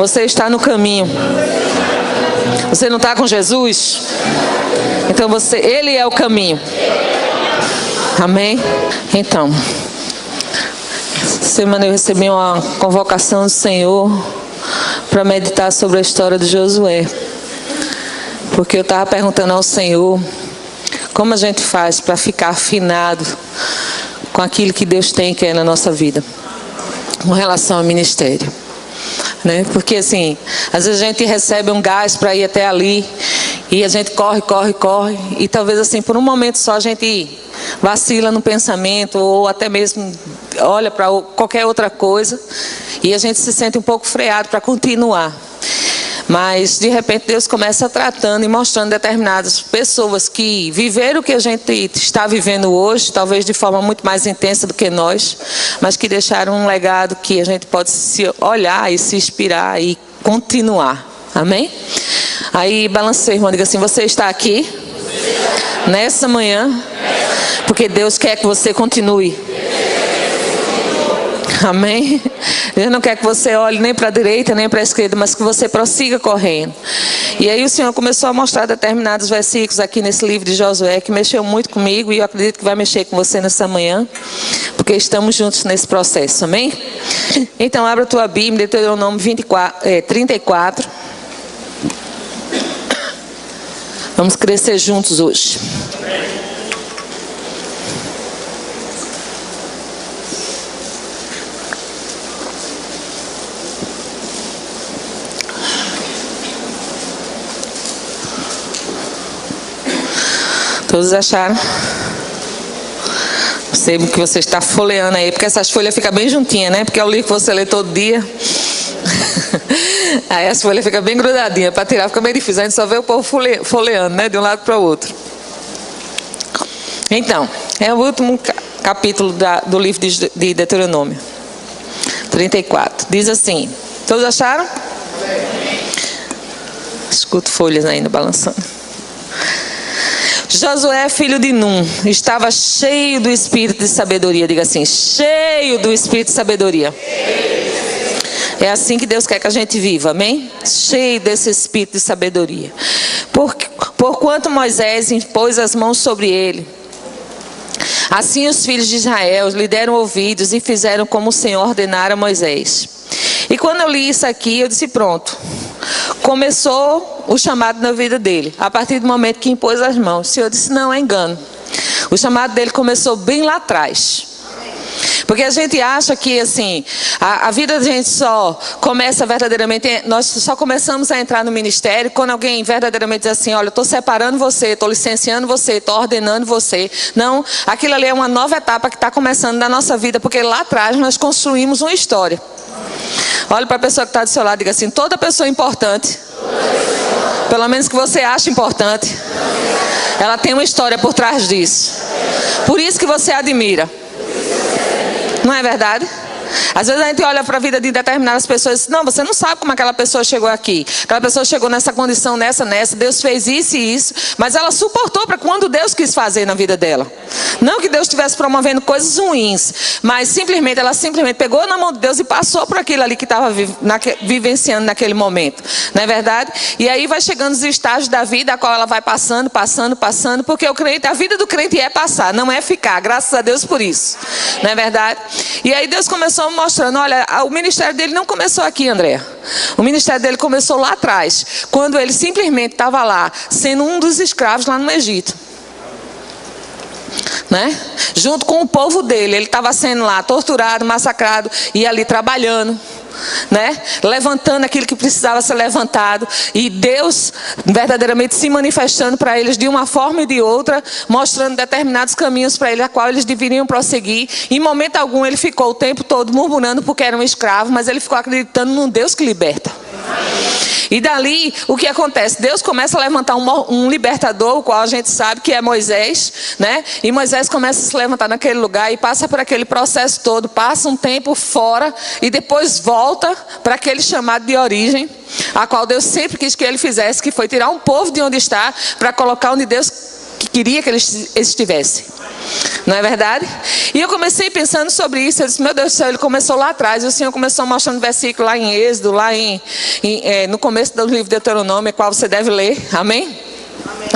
Você está no caminho. Você não está com Jesus? Então Ele é o caminho. Amém? Então, essa semana eu recebi uma convocação do Senhor para meditar sobre a história de Josué. Porque eu estava perguntando ao Senhor como a gente faz para ficar afinado com aquilo que Deus tem que é na nossa vida, com relação ao ministério, né? Porque assim, às vezes a gente recebe um gás para ir até ali e a gente corre e talvez assim por um momento só a gente vacila no pensamento ou até mesmo olha para qualquer outra coisa e a gente se sente um pouco freado para continuar. Mas de repente Deus começa tratando e mostrando determinadas pessoas que viveram o que a gente está vivendo hoje, talvez de forma muito mais intensa do que nós, mas que deixaram um legado que a gente pode se olhar e se inspirar e continuar. Amém? Aí balancei, irmão, diga assim: você está aqui nessa manhã porque Deus quer que você continue. Amém? Deus não quer que você olhe nem para a direita nem para a esquerda, mas que você prossiga correndo. E aí o Senhor começou a mostrar determinados versículos aqui nesse livro de Josué, que mexeu muito comigo, e eu acredito que vai mexer com você nessa manhã, porque estamos juntos nesse processo. Amém? Então abra a tua Bíblia, Deuteronômio 34. Vamos crescer juntos hoje. Todos acharam? Percebo que você está folheando aí, porque essas folhas ficam bem juntinhas, né? Porque é o livro que você lê todo dia. Aí as folhas ficam bem grudadinhas, para tirar fica meio difícil. A gente só vê o povo folheando, né? De um lado para o outro. Então, é o último capítulo do livro de Deuteronômio 34. Diz assim: todos acharam? Escuto folhas ainda balançando. Josué, filho de Num, estava cheio do espírito de sabedoria. Diga assim: cheio do espírito de sabedoria. É assim que Deus quer que a gente viva, amém? Cheio desse espírito de sabedoria. Porquanto Moisés impôs as mãos sobre ele, assim os filhos de Israel lhe deram ouvidos e fizeram como o Senhor ordenara a Moisés. E quando eu li isso aqui, eu disse: pronto. Começou o chamado na vida dele, a partir do momento que impôs as mãos. O Senhor disse: não, é engano. O chamado dele começou bem lá atrás. Porque a gente acha que assim, a vida da gente só começa verdadeiramente, nós só começamos a entrar no ministério quando alguém verdadeiramente diz assim: olha, eu estou separando você, estou licenciando você, estou ordenando você. Não, aquilo ali é uma nova etapa que está começando na nossa vida, porque lá atrás nós construímos uma história. Olha para a pessoa que está do seu lado e diga assim: toda pessoa importante, pelo menos que você acha importante, ela tem uma história por trás disso. Por isso que você admira. Não é verdade? Às vezes a gente olha para a vida de determinadas pessoas e diz: não, você não sabe como aquela pessoa chegou aqui. Aquela pessoa chegou nessa condição, nessa. Deus fez isso e isso. Mas ela suportou para quando Deus quis fazer na vida dela. Não que Deus estivesse promovendo coisas ruins, mas ela simplesmente pegou na mão de Deus e passou por aquilo ali que estava vivenciando naquele momento. Não é verdade? E aí vai chegando os estágios da vida a qual ela vai passando, porque o crente, a vida do crente é passar, não é ficar. Graças a Deus por isso. Não é verdade? E aí Deus começou mostrando: olha, o ministério dele não começou aqui, André. O ministério dele começou lá atrás, quando ele simplesmente estava lá, sendo um dos escravos lá no Egito. Né? Junto com o povo dele, ele estava sendo lá torturado, massacrado, e ali trabalhando, né? Levantando aquilo que precisava ser levantado, e Deus verdadeiramente se manifestando para eles de uma forma e de outra, mostrando determinados caminhos para eles, a qual eles deveriam prosseguir. Em momento algum ele ficou o tempo todo murmurando porque era um escravo, mas ele ficou acreditando num Deus que liberta. E dali, o que acontece? Deus começa a levantar um libertador, o qual a gente sabe que é Moisés, né? E Moisés começa a se levantar naquele lugar e passa por aquele processo todo, passa um tempo fora e depois volta para aquele chamado de origem, a qual Deus sempre quis que ele fizesse, que foi tirar um povo de onde está para colocar onde Deus queria que ele estivesse. Não é verdade? E eu comecei pensando sobre isso. Eu disse: meu Deus do céu, ele começou lá atrás. E o Senhor começou mostrando versículo lá em Êxodo, lá em no começo do livro de Deuteronômio, qual você deve ler, amém?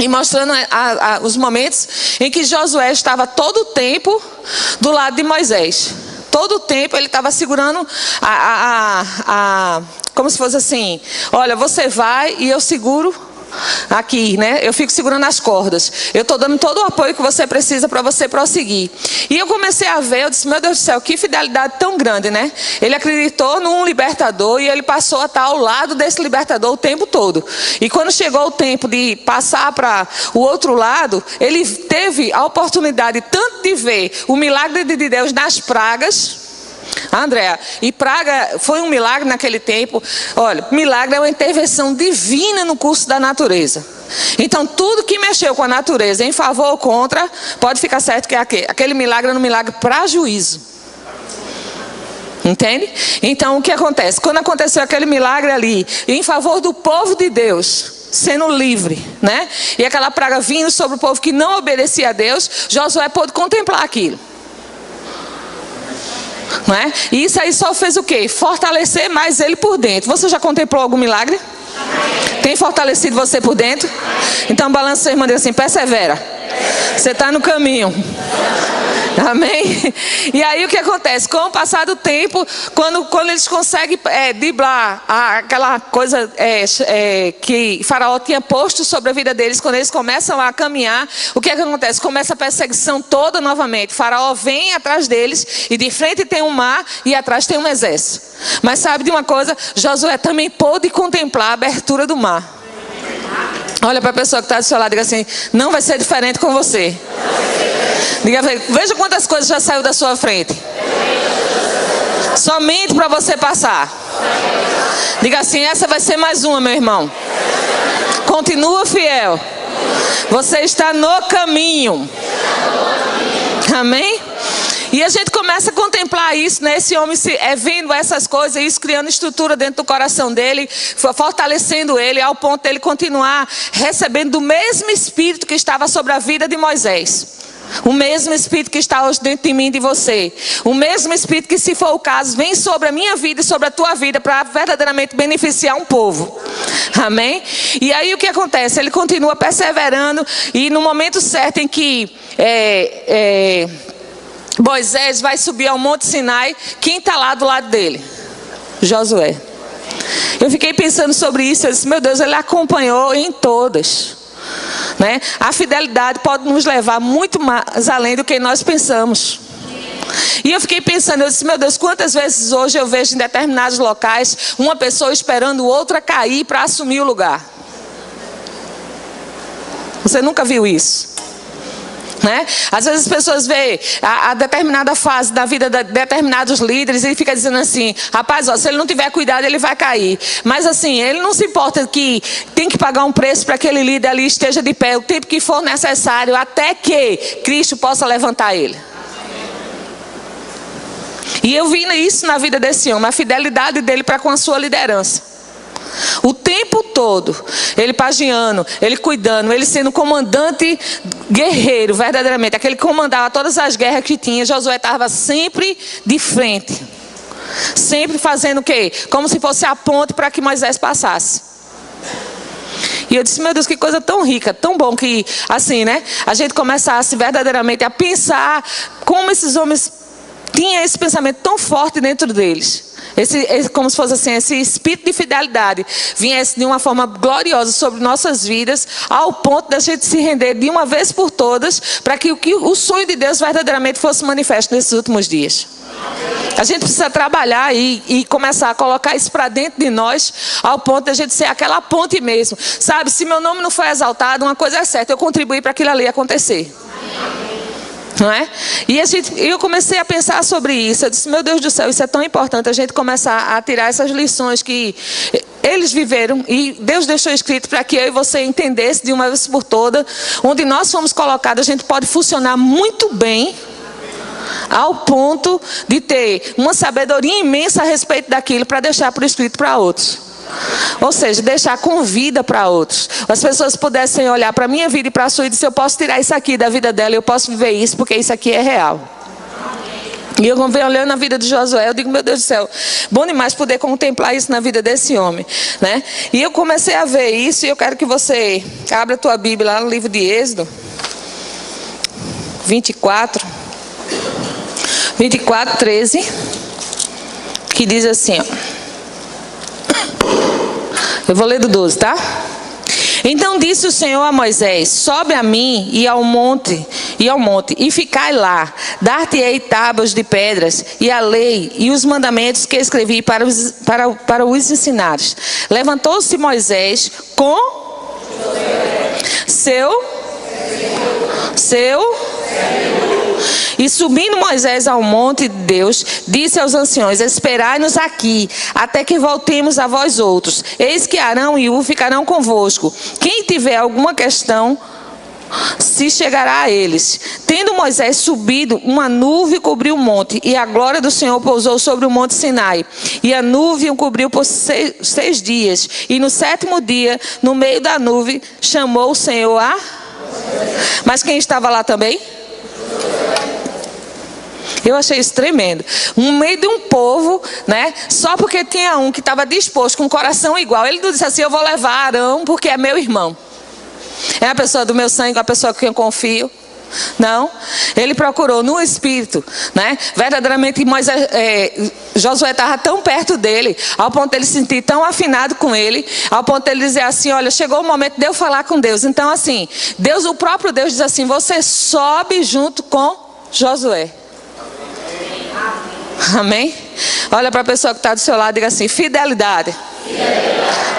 E mostrando os momentos em que Josué estava todo o tempo do lado de Moisés. Todo o tempo ele estava segurando como se fosse assim, olha, você vai e eu seguro aqui, né? Eu fico segurando as cordas. Eu estou dando todo o apoio que você precisa para você prosseguir. E eu comecei a ver, eu disse, meu Deus do céu, que fidelidade tão grande, né? Ele acreditou num libertador e ele passou a estar ao lado desse libertador o tempo todo. E quando chegou o tempo de passar para o outro lado, ele teve a oportunidade tanto de ver o milagre de Deus nas pragas. Andréa, e praga foi um milagre naquele tempo. Olha, milagre é uma intervenção divina no curso da natureza. Então tudo que mexeu com a natureza em favor ou contra, pode ficar certo que aquele milagre era um milagre para juízo. Entende? Então o que acontece? Quando aconteceu aquele milagre ali em favor do povo de Deus sendo livre, né? E aquela praga vindo sobre o povo que não obedecia a Deus, Josué pôde contemplar aquilo. Não é? E isso aí só fez o quê? Fortalecer mais ele por dentro. Você já contemplou algum milagre? Tem fortalecido você por dentro? Então balança sua irmã e diz assim, persevera. Você está no caminho. Amém? E aí o que acontece? Com o passar do tempo, quando eles conseguem driblar aquela coisa que Faraó tinha posto sobre a vida deles, quando eles começam a caminhar, o que acontece? Começa a perseguição toda novamente. Faraó vem atrás deles e de frente tem um mar e atrás tem um exército. Mas sabe de uma coisa? Josué também pôde contemplar a abertura do mar. Olha para a pessoa que está do seu lado e diga assim, não vai ser diferente com você. Diga, veja quantas coisas já saiu da sua frente. Somente para você passar. Diga assim, essa vai ser mais uma, meu irmão. Continua fiel. Você está no caminho. Amém? E a gente começa a contemplar isso, né? Esse homem vendo essas coisas, isso criando estrutura dentro do coração dele, fortalecendo ele, ao ponto dele continuar recebendo do mesmo Espírito que estava sobre a vida de Moisés. O mesmo Espírito que está hoje dentro de mim e de você. O mesmo Espírito que, se for o caso, vem sobre a minha vida e sobre a tua vida para verdadeiramente beneficiar um povo. Amém? E aí o que acontece? Ele continua perseverando e no momento certo em que Moisés vai subir ao Monte Sinai, quem está lá do lado dele? Josué. Eu fiquei pensando sobre isso, eu disse, meu Deus, ele acompanhou em todas. Né? A fidelidade pode nos levar muito mais além do que nós pensamos. E eu fiquei pensando, eu disse, meu Deus, quantas vezes hoje eu vejo em determinados locais uma pessoa esperando outra cair para assumir o lugar. Você nunca viu isso? Né? Às vezes as pessoas veem a determinada fase da vida de determinados líderes e fica dizendo assim, rapaz, ó, se ele não tiver cuidado ele vai cair. Mas assim, ele não se importa que tem que pagar um preço para que aquele líder ali esteja de pé o tempo que for necessário até que Cristo possa levantar ele. E eu vi isso na vida desse homem, a fidelidade dele para com a sua liderança. O tempo todo, ele pagiando, ele cuidando, ele sendo comandante guerreiro, verdadeiramente. Aquele que comandava todas as guerras que tinha, Josué estava sempre de frente. Sempre fazendo o quê? Como se fosse a ponte para que Moisés passasse. E eu disse, meu Deus, que coisa tão rica, tão bom que, assim, né? A gente começasse verdadeiramente a pensar como esses homens tinham esse pensamento tão forte dentro deles. Como se fosse assim, esse espírito de fidelidade viesse de uma forma gloriosa sobre nossas vidas, ao ponto de a gente se render de uma vez por todas, para que o sonho de Deus verdadeiramente fosse manifesto nesses últimos dias. A gente precisa trabalhar e começar a colocar isso para dentro de nós, ao ponto de a gente ser aquela ponte mesmo. Sabe, se meu nome não foi exaltado, uma coisa é certa, eu contribuí para aquilo ali acontecer. Não é? E eu comecei a pensar sobre isso. Eu disse, meu Deus do céu, isso é tão importante. A gente começar a tirar essas lições que eles viveram. E Deus deixou escrito para que eu e você entendesse de uma vez por todas. Onde nós fomos colocados, a gente pode funcionar muito bem. Ao ponto de ter uma sabedoria imensa a respeito daquilo para deixar por escrito para outros. Ou seja, deixar com vida para outros. As pessoas pudessem olhar para a minha vida e para a sua e dizer, eu posso tirar isso aqui da vida dela, eu posso viver isso porque isso aqui é real. E eu venho olhando na vida de Josué, eu digo, meu Deus do céu, bom demais poder contemplar isso na vida desse homem, né? E eu comecei a ver isso, e eu quero que você abra a tua Bíblia lá no livro de Êxodo 24, 13, que diz assim, ó. Eu vou ler do 12, tá? Então disse o Senhor a Moisés: sobe a mim e ao monte, e ficai lá. Dar-te-ei tábuas de pedras, e a lei e os mandamentos que escrevi para os ensinares. Levantou-se Moisés com seu. E subindo Moisés ao monte de Deus, disse aos anciões: esperai-nos aqui, até que voltemos a vós outros. Eis que Arão e Ur ficarão convosco. Quem tiver alguma questão, se chegará a eles. Tendo Moisés subido, uma nuvem cobriu o monte, e a glória do Senhor pousou sobre o monte Sinai. E a nuvem o cobriu por 6 dias. E no 7º dia, no meio da nuvem, chamou o Senhor a... Mas quem estava lá também? Eu achei isso tremendo. No meio de um povo, né? Só porque tinha um que estava disposto, com um coração igual. Ele não disse assim: eu vou levar Arão porque é meu irmão. É a pessoa do meu sangue, a pessoa que eu confio. Não. Ele procurou no Espírito, né? Verdadeiramente Josué estava tão perto dele, ao ponto de ele se sentir tão afinado com ele, ao ponto de ele dizer assim: olha, chegou o momento de eu falar com Deus. Então assim, Deus, o próprio Deus diz assim: você sobe junto com Josué. Amém? Olha para a pessoa que está do seu lado e diga assim: fidelidade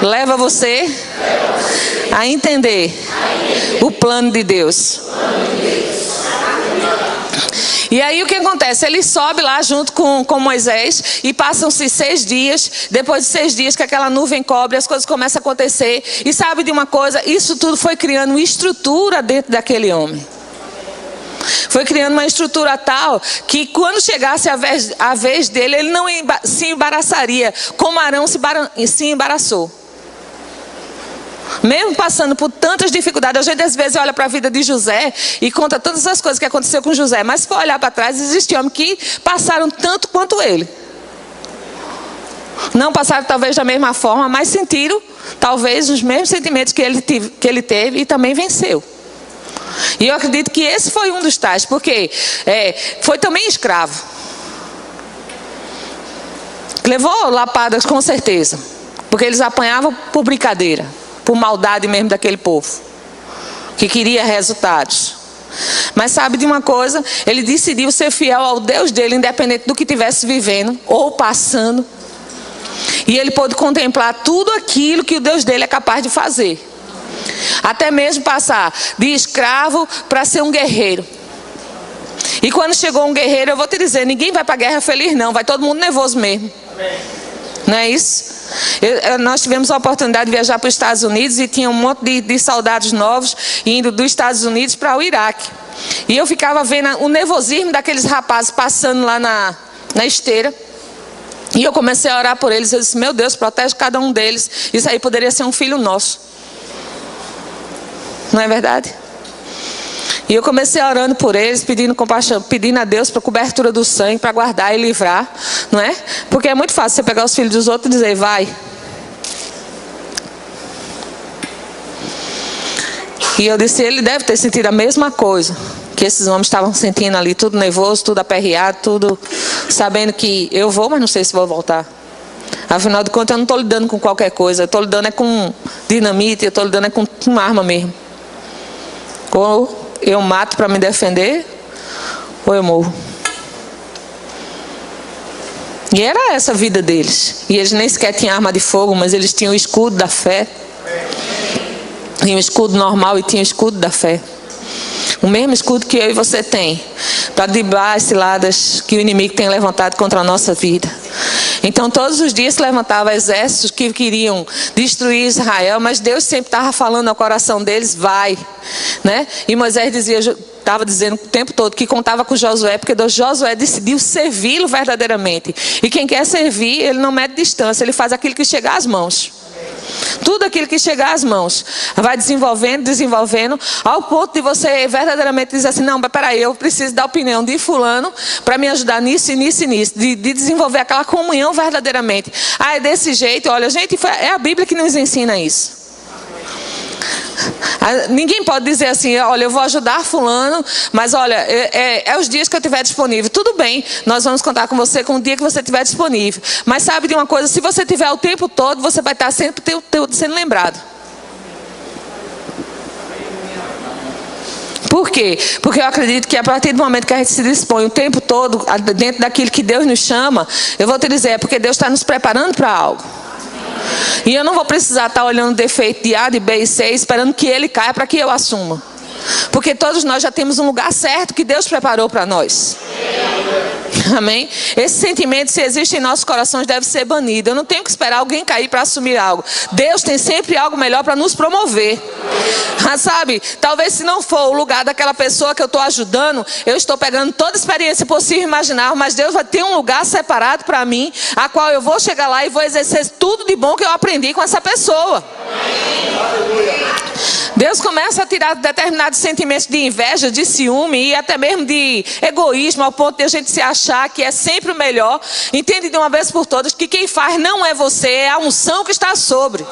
leva você a entender o plano de Deus. E aí o que acontece? Ele sobe lá junto com Moisés, e passam-se 6 dias. Depois de 6 dias que aquela nuvem cobre, as coisas começam a acontecer. E sabe de uma coisa? Isso tudo foi criando uma estrutura dentro daquele homem. Foi criando uma estrutura tal que quando chegasse a vez dele, ele não se embaraçaria como Arão se embaraçou. Mesmo passando por tantas dificuldades. A gente às vezes olha para a vida de José e conta todas as coisas que aconteceu com José. Mas se for olhar para trás, existem homens que passaram tanto quanto ele. Não passaram talvez da mesma forma, mas sentiram talvez os mesmos sentimentos que ele teve, e também venceu. E eu acredito que esse foi um dos tais, porque foi também escravo. Levou lapadas com certeza, porque eles apanhavam por brincadeira, por maldade mesmo daquele povo, que queria resultados. Mas sabe de uma coisa? Ele decidiu ser fiel ao Deus dele, independente do que estivesse vivendo ou passando. E ele pôde contemplar tudo aquilo que o Deus dele é capaz de fazer. Até mesmo passar de escravo para ser um guerreiro. E quando chegou um guerreiro, eu vou te dizer, ninguém vai para a guerra feliz não, vai todo mundo nervoso mesmo. Amém. Não é isso? Nós tivemos a oportunidade de viajar para os Estados Unidos, e tinha um monte de soldados novos indo dos Estados Unidos para o Iraque. E eu ficava vendo o nervosismo daqueles rapazes passando lá na esteira. E eu comecei a orar por eles. Eu disse: meu Deus, protege cada um deles. Isso aí poderia ser um filho nosso. Não é verdade? E eu comecei orando por eles, pedindo compaixão, pedindo a Deus para cobertura do sangue, para guardar e livrar, não é? Porque é muito fácil você pegar os filhos dos outros e dizer: vai. E eu disse: ele deve ter sentido a mesma coisa que esses homens estavam sentindo ali, tudo nervoso, tudo aperreado, tudo sabendo que eu vou, mas não sei se vou voltar. Afinal de contas, eu não estou lidando com qualquer coisa, eu estou lidando com dinamite, eu estou lidando com uma arma mesmo. Ou eu mato para me defender, ou eu morro. E era essa a vida deles. E eles nem sequer tinham arma de fogo, mas eles tinham o escudo da fé. Tinham o escudo normal e tinham o escudo da fé. O mesmo escudo que eu e você tem, para driblar as ciladas que o inimigo tem levantado contra a nossa vida. Então todos os dias se levantavam exércitos que queriam destruir Israel, mas Deus sempre estava falando ao coração deles: vai, né? E Moisés estava dizendo o tempo todo que contava com Josué, porque Josué decidiu servi-lo verdadeiramente. E quem quer servir, ele não mede distância, ele faz aquilo que chega às mãos. Tudo aquilo que chegar às mãos vai desenvolvendo, desenvolvendo, ao ponto de você verdadeiramente dizer assim, não, mas peraí, eu preciso da opinião de fulano para me ajudar nisso e nisso e nisso, de desenvolver aquela comunhão verdadeiramente. Ah, é desse jeito, olha, gente, é a Bíblia que nos ensina isso. Ninguém pode dizer assim, olha, eu vou ajudar fulano, mas olha, é os dias que eu estiver disponível. Tudo bem, nós vamos contar com você com o dia que você estiver disponível. Mas sabe de uma coisa, se você tiver o tempo todo, você vai estar sempre sendo lembrado. Por quê? Porque eu acredito que a partir do momento que a gente se dispõe o tempo todo, dentro daquilo que Deus nos chama, eu vou te dizer, é porque Deus está nos preparando para algo. E eu não vou precisar estar olhando o defeito de A, de B e C, esperando que ele caia para que eu assuma. Porque todos nós já temos um lugar certo que Deus preparou para nós. Amém? Esse sentimento, se existe em nossos corações, deve ser banido. Eu não tenho que esperar alguém cair para assumir algo. Deus tem sempre algo melhor para nos promover. Sabe? Talvez se não for o lugar daquela pessoa que eu estou ajudando, eu estou pegando toda a experiência possível e imaginável, mas Deus vai ter um lugar separado para mim, a qual eu vou chegar lá e vou exercer tudo de bom que eu aprendi com essa pessoa. Deus começa a tirar determinados sentimentos de inveja, de ciúme e até mesmo de egoísmo, ao ponto de a gente se achar que é sempre o melhor. Entende de uma vez por todas que quem faz não é você, é a unção que está sobre.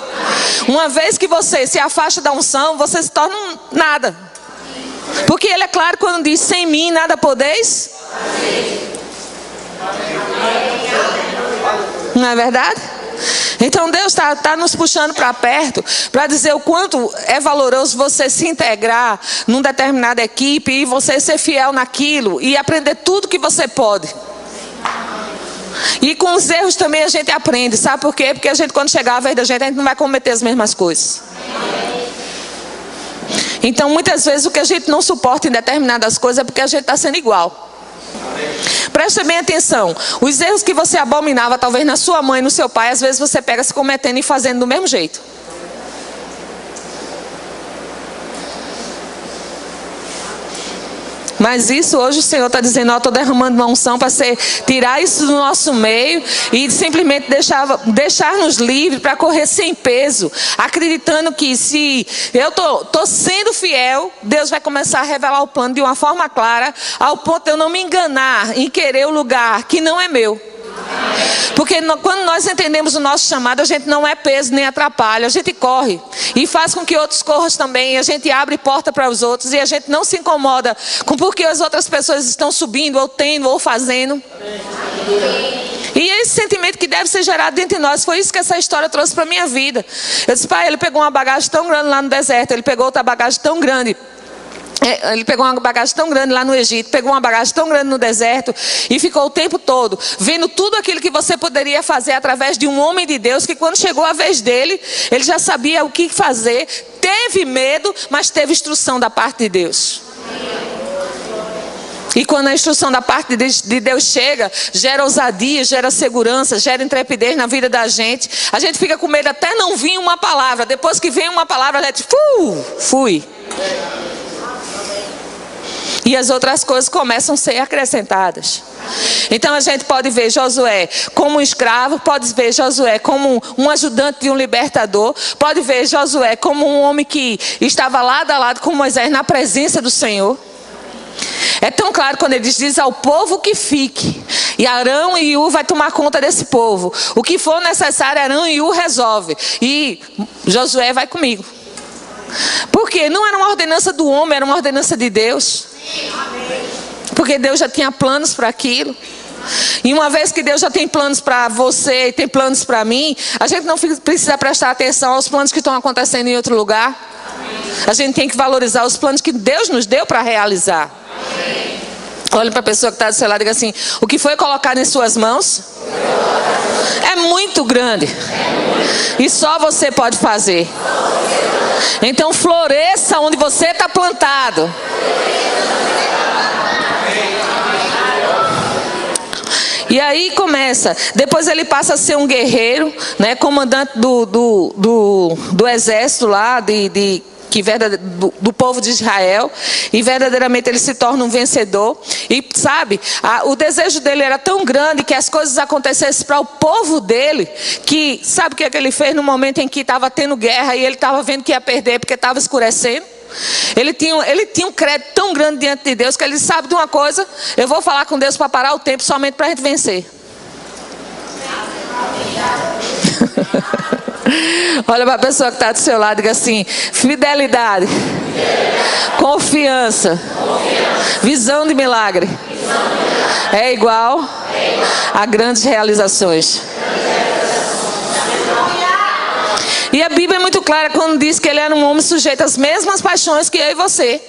Uma vez que você se afasta da unção, você se torna nada. Porque ele é claro quando diz, sem mim nada podeis. Não é verdade? Então Deus está nos puxando para perto para dizer o quanto é valoroso você se integrar numa determinada equipe e você ser fiel naquilo e aprender tudo que você pode. E com os erros também a gente aprende, sabe por quê? Porque a gente, quando chegar a vez da gente, a gente não vai cometer as mesmas coisas. Então muitas vezes o que a gente não suporta em determinadas coisas é porque a gente está sendo igual. Preste bem atenção, os erros que você abominava talvez na sua mãe, no seu pai, às vezes você pega se cometendo e fazendo do mesmo jeito. Mas isso hoje o Senhor está dizendo, eu estou derramando uma unção para tirar isso do nosso meio e simplesmente deixar-nos livres para correr sem peso, acreditando que se eu estou sendo fiel, Deus vai começar a revelar o plano de uma forma clara, ao ponto de eu não me enganar em querer o lugar que não é meu. Porque quando nós entendemos o nosso chamado, a gente não é peso nem atrapalha, a gente corre e faz com que outros corram também, a gente abre porta para os outros e a gente não se incomoda com porque as outras pessoas estão subindo ou tendo ou fazendo. E esse sentimento que deve ser gerado dentro de nós, foi isso que essa história trouxe para a minha vida. Eu disse, pai, ele pegou uma bagagem tão grande lá no deserto, ele pegou outra bagagem tão grande. Ele pegou uma bagagem tão grande lá no Egito, pegou uma bagagem tão grande no deserto e ficou o tempo todo vendo tudo aquilo que você poderia fazer através de um homem de Deus, que quando chegou a vez dele, ele já sabia o que fazer, teve medo, mas teve instrução da parte de Deus. E quando a instrução da parte de Deus chega, gera ousadia, gera segurança, gera intrepidez na vida da gente. A gente fica com medo até não vir uma palavra, depois que vem uma palavra, a gente fui. E as outras coisas começam a ser acrescentadas. Então a gente pode ver Josué como um escravo, pode ver Josué como um ajudante de um libertador, pode ver Josué como um homem que estava lado a lado com Moisés na presença do Senhor. É tão claro quando ele diz ao povo que fique, e Arão e Hu vai tomar conta desse povo. O que for necessário, Arão e Hu resolve, e Josué vai comigo. Porque não era uma ordenança do homem, era uma ordenança de Deus. Porque Deus já tinha planos para aquilo. E uma vez que Deus já tem planos para você e tem planos para mim, a gente não precisa prestar atenção aos planos que estão acontecendo em outro lugar. A gente tem que valorizar os planos que Deus nos deu para realizar. Olha para a pessoa que está do seu lado e diga assim, o que foi colocado em suas mãos é muito grande e só você pode fazer. Então floresça onde você está plantado. E aí começa, depois ele passa a ser um guerreiro, né, comandante do exército lá, do povo de Israel, e verdadeiramente ele se torna um vencedor. E sabe, o desejo dele era tão grande que as coisas acontecessem para o povo dele, que sabe o que é que ele fez no momento em que estava tendo guerra e ele estava vendo que ia perder porque estava escurecendo? Ele tinha um crédito tão grande diante de Deus que ele sabe de uma coisa: eu vou falar com Deus para parar o tempo somente para a gente vencer. Olha para a pessoa que está do seu lado e diga assim: fidelidade, confiança, visão de milagre é igual a grandes realizações. E a Bíblia é muito clara quando diz que ele era um homem sujeito às mesmas paixões que eu e você.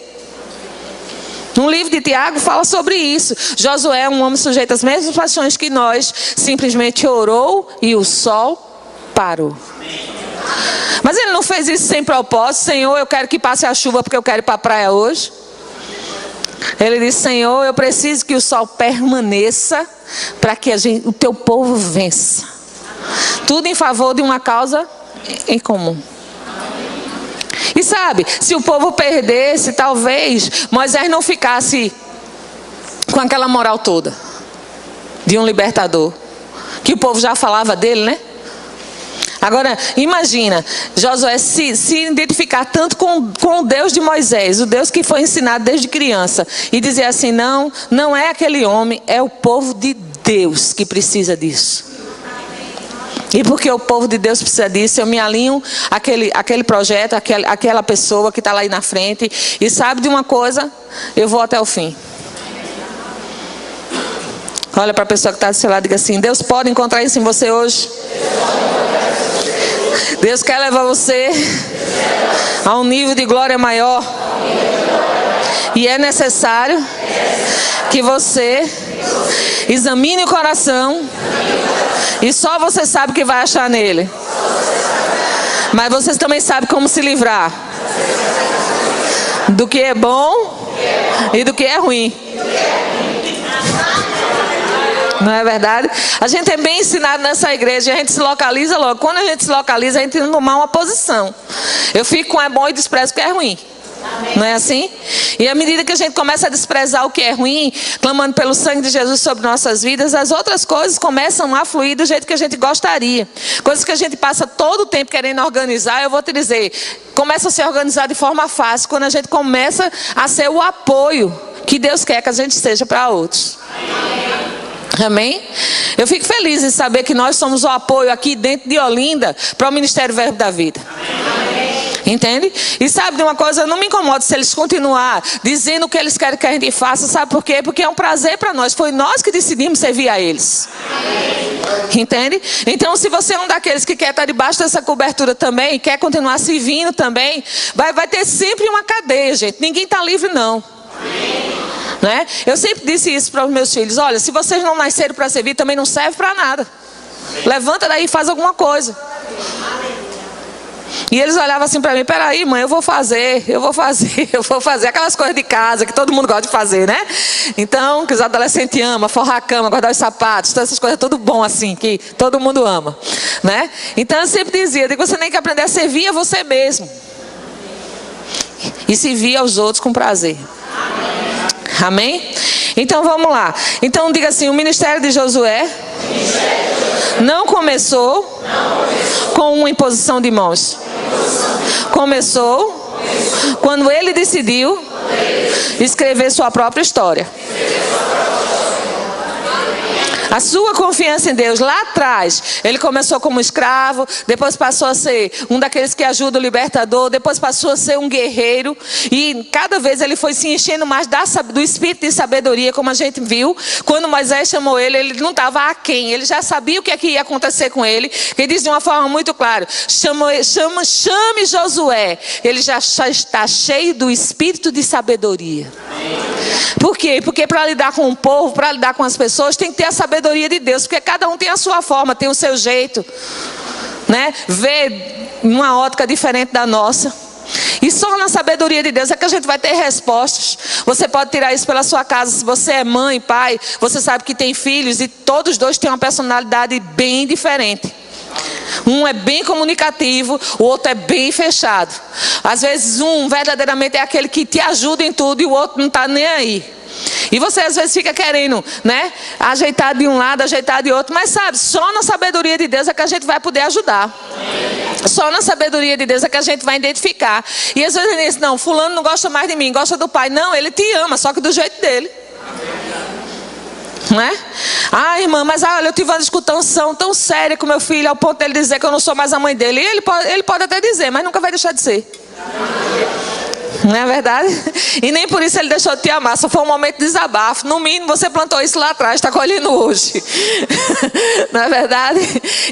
No livro de Tiago fala sobre isso. Josué é um homem sujeito às mesmas paixões que nós. Simplesmente orou e o sol parou. Mas ele não fez isso sem propósito. Senhor, eu quero que passe a chuva porque eu quero ir para a praia hoje. Ele disse: Senhor, eu preciso que o sol permaneça para que o teu povo vença. Tudo em favor de uma causa em comum. E sabe, se o povo perdesse, talvez Moisés não ficasse com aquela moral toda de um libertador, que o povo já falava dele, né? Agora, imagina, Josué se identificar tanto com o Deus de Moisés, o Deus que foi ensinado desde criança, e dizer assim: não é aquele homem, é o povo de Deus que precisa disso. E porque o povo de Deus precisa disso, eu me alinho àquele projeto, àquela pessoa que está lá aí na frente. E sabe de uma coisa? Eu vou até o fim. Olha para a pessoa que está do seu lado e diga assim: Deus pode encontrar isso em você hoje. Deus quer levar você a um nível de glória maior. E é necessário que você examine o coração. E só você sabe o que vai achar nele. Mas você também sabe como se livrar do que é bom e do que é ruim. Não é verdade? A gente é bem ensinado nessa igreja. A gente se localiza logo. Quando a gente se localiza, a gente tem que tomar uma posição. Eu fico com é bom e desprezo o que é ruim. Não é assim? E à medida que a gente começa a desprezar o que é ruim, clamando pelo sangue de Jesus sobre nossas vidas, as outras coisas começam a fluir do jeito que a gente gostaria. Coisas que a gente passa todo o tempo querendo organizar, eu vou te dizer, começa a se organizar de forma fácil quando a gente começa a ser o apoio que Deus quer que a gente seja para outros. Amém? Eu fico feliz em saber que nós somos o apoio aqui dentro de Olinda para o Ministério Verbo da Vida. Entende? E sabe de uma coisa, eu não me incomodo se eles continuar dizendo o que eles querem que a gente faça. Sabe por quê? Porque é um prazer para nós. Foi nós que decidimos servir a eles. Entende? Então, se você é um daqueles que quer estar debaixo dessa cobertura também, quer continuar servindo também, vai ter sempre uma cadeia, gente. Ninguém está livre, não. Né? Eu sempre disse isso para os meus filhos: olha, se vocês não nasceram para servir, também não serve para nada. Levanta daí e faz alguma coisa. E eles olhavam assim para mim: peraí, mãe, eu vou fazer. Aquelas coisas de casa que todo mundo gosta de fazer, né? Então, que os adolescentes amam, forrar a cama, guardar os sapatos, todas essas coisas, tudo bom assim, que todo mundo ama, né? Então eu sempre dizia: você tem que aprender a servir a você mesmo. E servir aos outros com prazer. Amém? Então vamos lá. Então diga assim: o ministério de Josué não começou com uma imposição de mãos. Começou quando ele decidiu escrever sua própria história. A sua confiança em Deus lá atrás, ele começou como escravo, depois passou a ser um daqueles que ajuda o libertador, depois passou a ser um guerreiro, e cada vez ele foi se enchendo mais do espírito de sabedoria, como a gente viu. Quando Moisés chamou ele, ele não estava aquém, ele já sabia o que ia acontecer com ele. Ele diz de uma forma muito clara: chame Josué, ele já está cheio do espírito de sabedoria. Por quê? Porque para lidar com o povo, para lidar com as pessoas, tem que ter a sabedoria de Deus, porque cada um tem a sua forma, tem o seu jeito, né? Vê numa ótica diferente da nossa. E só na sabedoria de Deus é que a gente vai ter respostas. Você pode tirar isso pela sua casa. Se você é mãe, pai, você sabe que tem filhos e todos dois têm uma personalidade bem diferente. Um é bem comunicativo, o outro é bem fechado. Às vezes um verdadeiramente é aquele que te ajuda em tudo e o outro não está nem aí. E você às vezes fica querendo, né, ajeitar de um lado, ajeitar de outro. Mas sabe, só na sabedoria de Deus é que a gente vai poder ajudar. Só na sabedoria de Deus é que a gente vai identificar. E às vezes ele diz, não, fulano não gosta mais de mim, gosta do pai. Não, ele te ama, só que do jeito dele. Não é? Ah, irmã, mas olha, eu tive uma discussão tão séria com meu filho, ao ponto dele dizer que eu não sou mais a mãe dele. E ele pode até dizer, mas nunca vai deixar de ser. Não é verdade? E nem por isso ele deixou de te amar. Só foi um momento de desabafo. No mínimo você plantou isso lá atrás, está colhendo hoje. Não é verdade?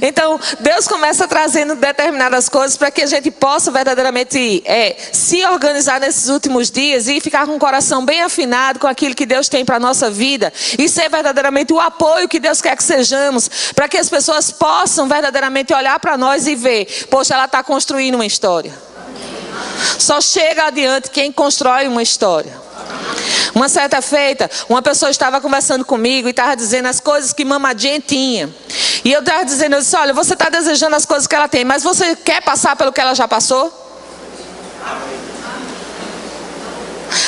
Então Deus começa trazendo determinadas coisas para que a gente possa verdadeiramente se organizar nesses últimos dias e ficar com o coração bem afinado com aquilo que Deus tem para a nossa vida. E ser verdadeiramente o apoio que Deus quer que sejamos, para que as pessoas possam verdadeiramente olhar para nós e ver, poxa, ela está construindo uma história. Só chega adiante quem constrói uma história. Uma certa feita, uma pessoa estava conversando comigo e estava dizendo as coisas que Mama Jane tinha. E eu estava dizendo, eu disse, olha, você está desejando as coisas que ela tem, mas você quer passar pelo que ela já passou?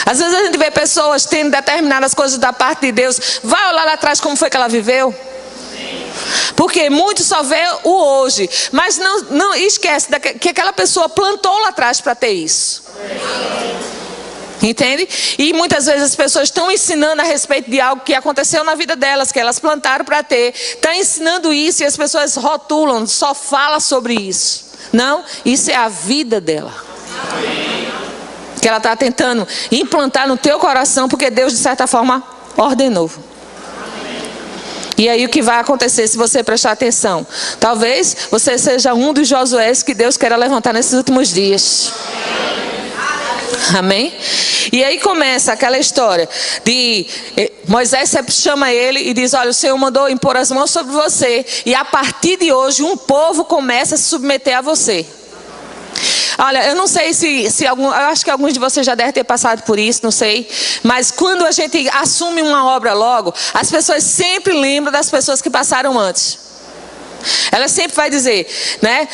Às vezes a gente vê pessoas tendo determinadas coisas da parte de Deus. Vai olhar lá atrás como foi que ela viveu? Porque muitos só vê o hoje, mas não esquece que aquela pessoa plantou lá atrás para ter isso. Entende? E muitas vezes as pessoas estão ensinando a respeito de algo que aconteceu na vida delas, que elas plantaram para ter. Estão ensinando isso e as pessoas rotulam, só fala sobre isso. Não, isso é a vida dela. Que ela está tentando implantar no teu coração, porque Deus de certa forma ordenou. E aí o que vai acontecer se você prestar atenção? Talvez você seja um dos Josués que Deus queira levantar nesses últimos dias. Amém? E aí começa aquela história de Moisés sempre chama ele e diz, olha, o Senhor mandou impor as mãos sobre você. E a partir de hoje um povo começa a se submeter a você. Olha, eu não sei eu acho que alguns de vocês já devem ter passado por isso, não sei. Mas quando a gente assume uma obra logo, as pessoas sempre lembram das pessoas que passaram antes. Ela sempre vai dizer, né?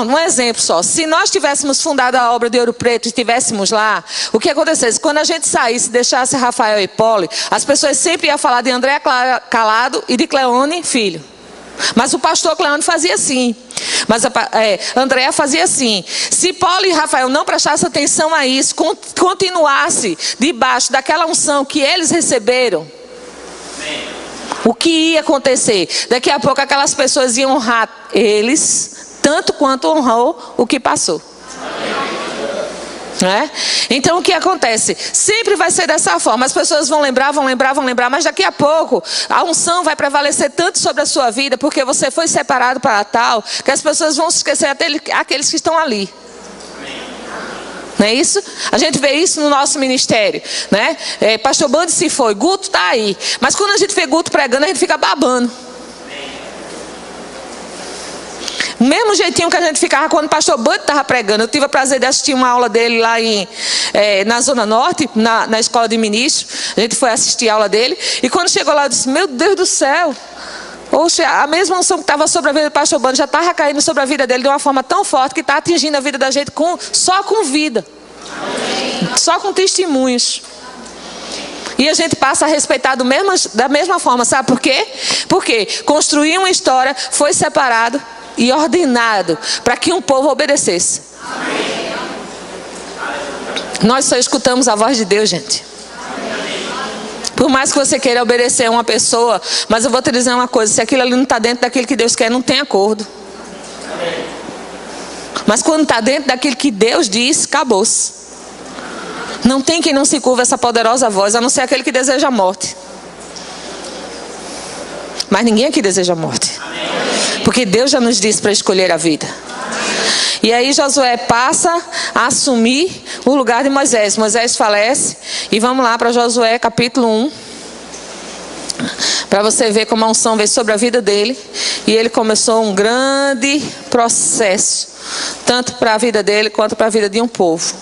Um exemplo só. Se nós tivéssemos fundado a obra de Ouro Preto e estivéssemos lá, o que acontecesse? Quando a gente saísse e deixasse Rafael e Poli, as pessoas sempre iam falar de André Calado e de Cleone Filho. Mas o pastor Cleone fazia assim. Mas Andréa fazia assim. Se Paulo e Rafael não prestassem atenção a isso, continuasse debaixo daquela unção que eles receberam, o que ia acontecer? Daqui a pouco aquelas pessoas iam honrar eles, tanto quanto honrou o que passou. É? Então o que acontece? Sempre vai ser dessa forma. As pessoas vão lembrar, mas daqui a pouco a unção vai prevalecer tanto sobre a sua vida, porque você foi separado para tal, que as pessoas vão se esquecer até aqueles que estão ali. Não é isso? A gente vê isso no nosso ministério, né? Pastor Bando se foi, Guto está aí. Mas quando a gente vê Guto pregando, a gente fica babando. O mesmo jeitinho que a gente ficava quando o pastor Bud estava pregando. Eu tive o prazer de assistir uma aula dele lá na Zona Norte, na escola de ministro. A gente foi assistir a aula dele. E quando chegou lá, eu disse, meu Deus do céu. Oxe, a mesma unção que estava sobre a vida do pastor Bud já estava caindo sobre a vida dele de uma forma tão forte que está atingindo a vida da gente só com vida. Só com testemunhos. E a gente passa a respeitar da mesma forma. Sabe por quê? Porque construir uma história foi separado e ordenado para que um povo obedecesse. Nós só escutamos a voz de Deus, gente. Por mais que você queira obedecer a uma pessoa, mas eu vou te dizer uma coisa, se aquilo ali não está dentro daquilo que Deus quer, não tem acordo. Mas quando está dentro daquilo que Deus diz, acabou-se. Não tem quem não se curva essa poderosa voz, a não ser aquele que deseja a morte. Mas ninguém aqui deseja a morte. Porque Deus já nos disse para escolher a vida. E aí Josué passa a assumir o lugar de Moisés. Moisés falece. E vamos lá para Josué capítulo 1. Para você ver como a unção veio sobre a vida dele. E ele começou um grande processo. Tanto para a vida dele quanto para a vida de um povo.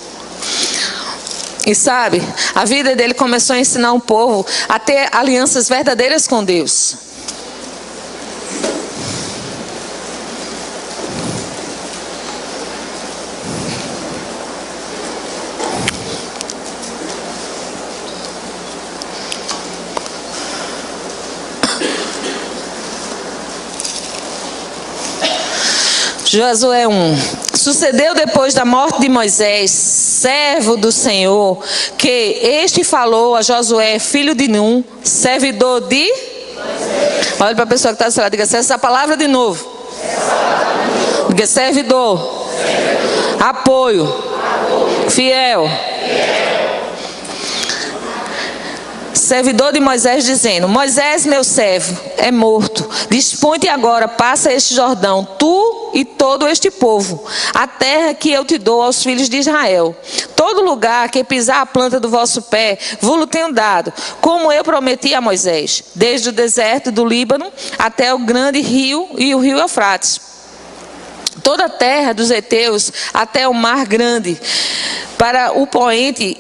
E sabe, a vida dele começou a ensinar um povo a ter alianças verdadeiras com Deus. Josué 1. Sucedeu depois da morte de Moisés, servo do Senhor, que este falou a Josué, filho de Num, servidor de Moisés. Olha para a pessoa que está do seu lado, diga essa palavra de novo. Diga servidor. Apoio. Fiel. Servidor de Moisés, dizendo: Moisés, meu servo, é morto. Dispõe-te agora, passa este Jordão, tu e todo este povo, a terra que eu te dou aos filhos de Israel. Todo lugar que pisar a planta do vosso pé, vos tenho dado, como eu prometi a Moisés, desde o deserto do Líbano até o grande rio e o rio Eufrates. Toda a terra dos heteus até o mar grande, para o poente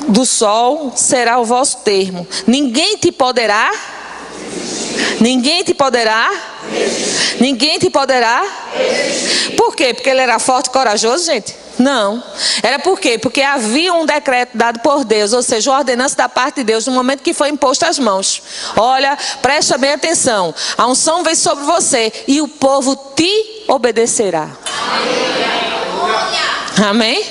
do sol será o vosso termo. Ninguém te poderá. Por quê? Porque ele era forte e corajoso, gente? Não. Era por quê? Porque havia um decreto dado por Deus, ou seja, uma ordenança da parte de Deus no momento que foi imposto às mãos. Olha, presta bem atenção. A unção vem sobre você e o povo te obedecerá. Amém?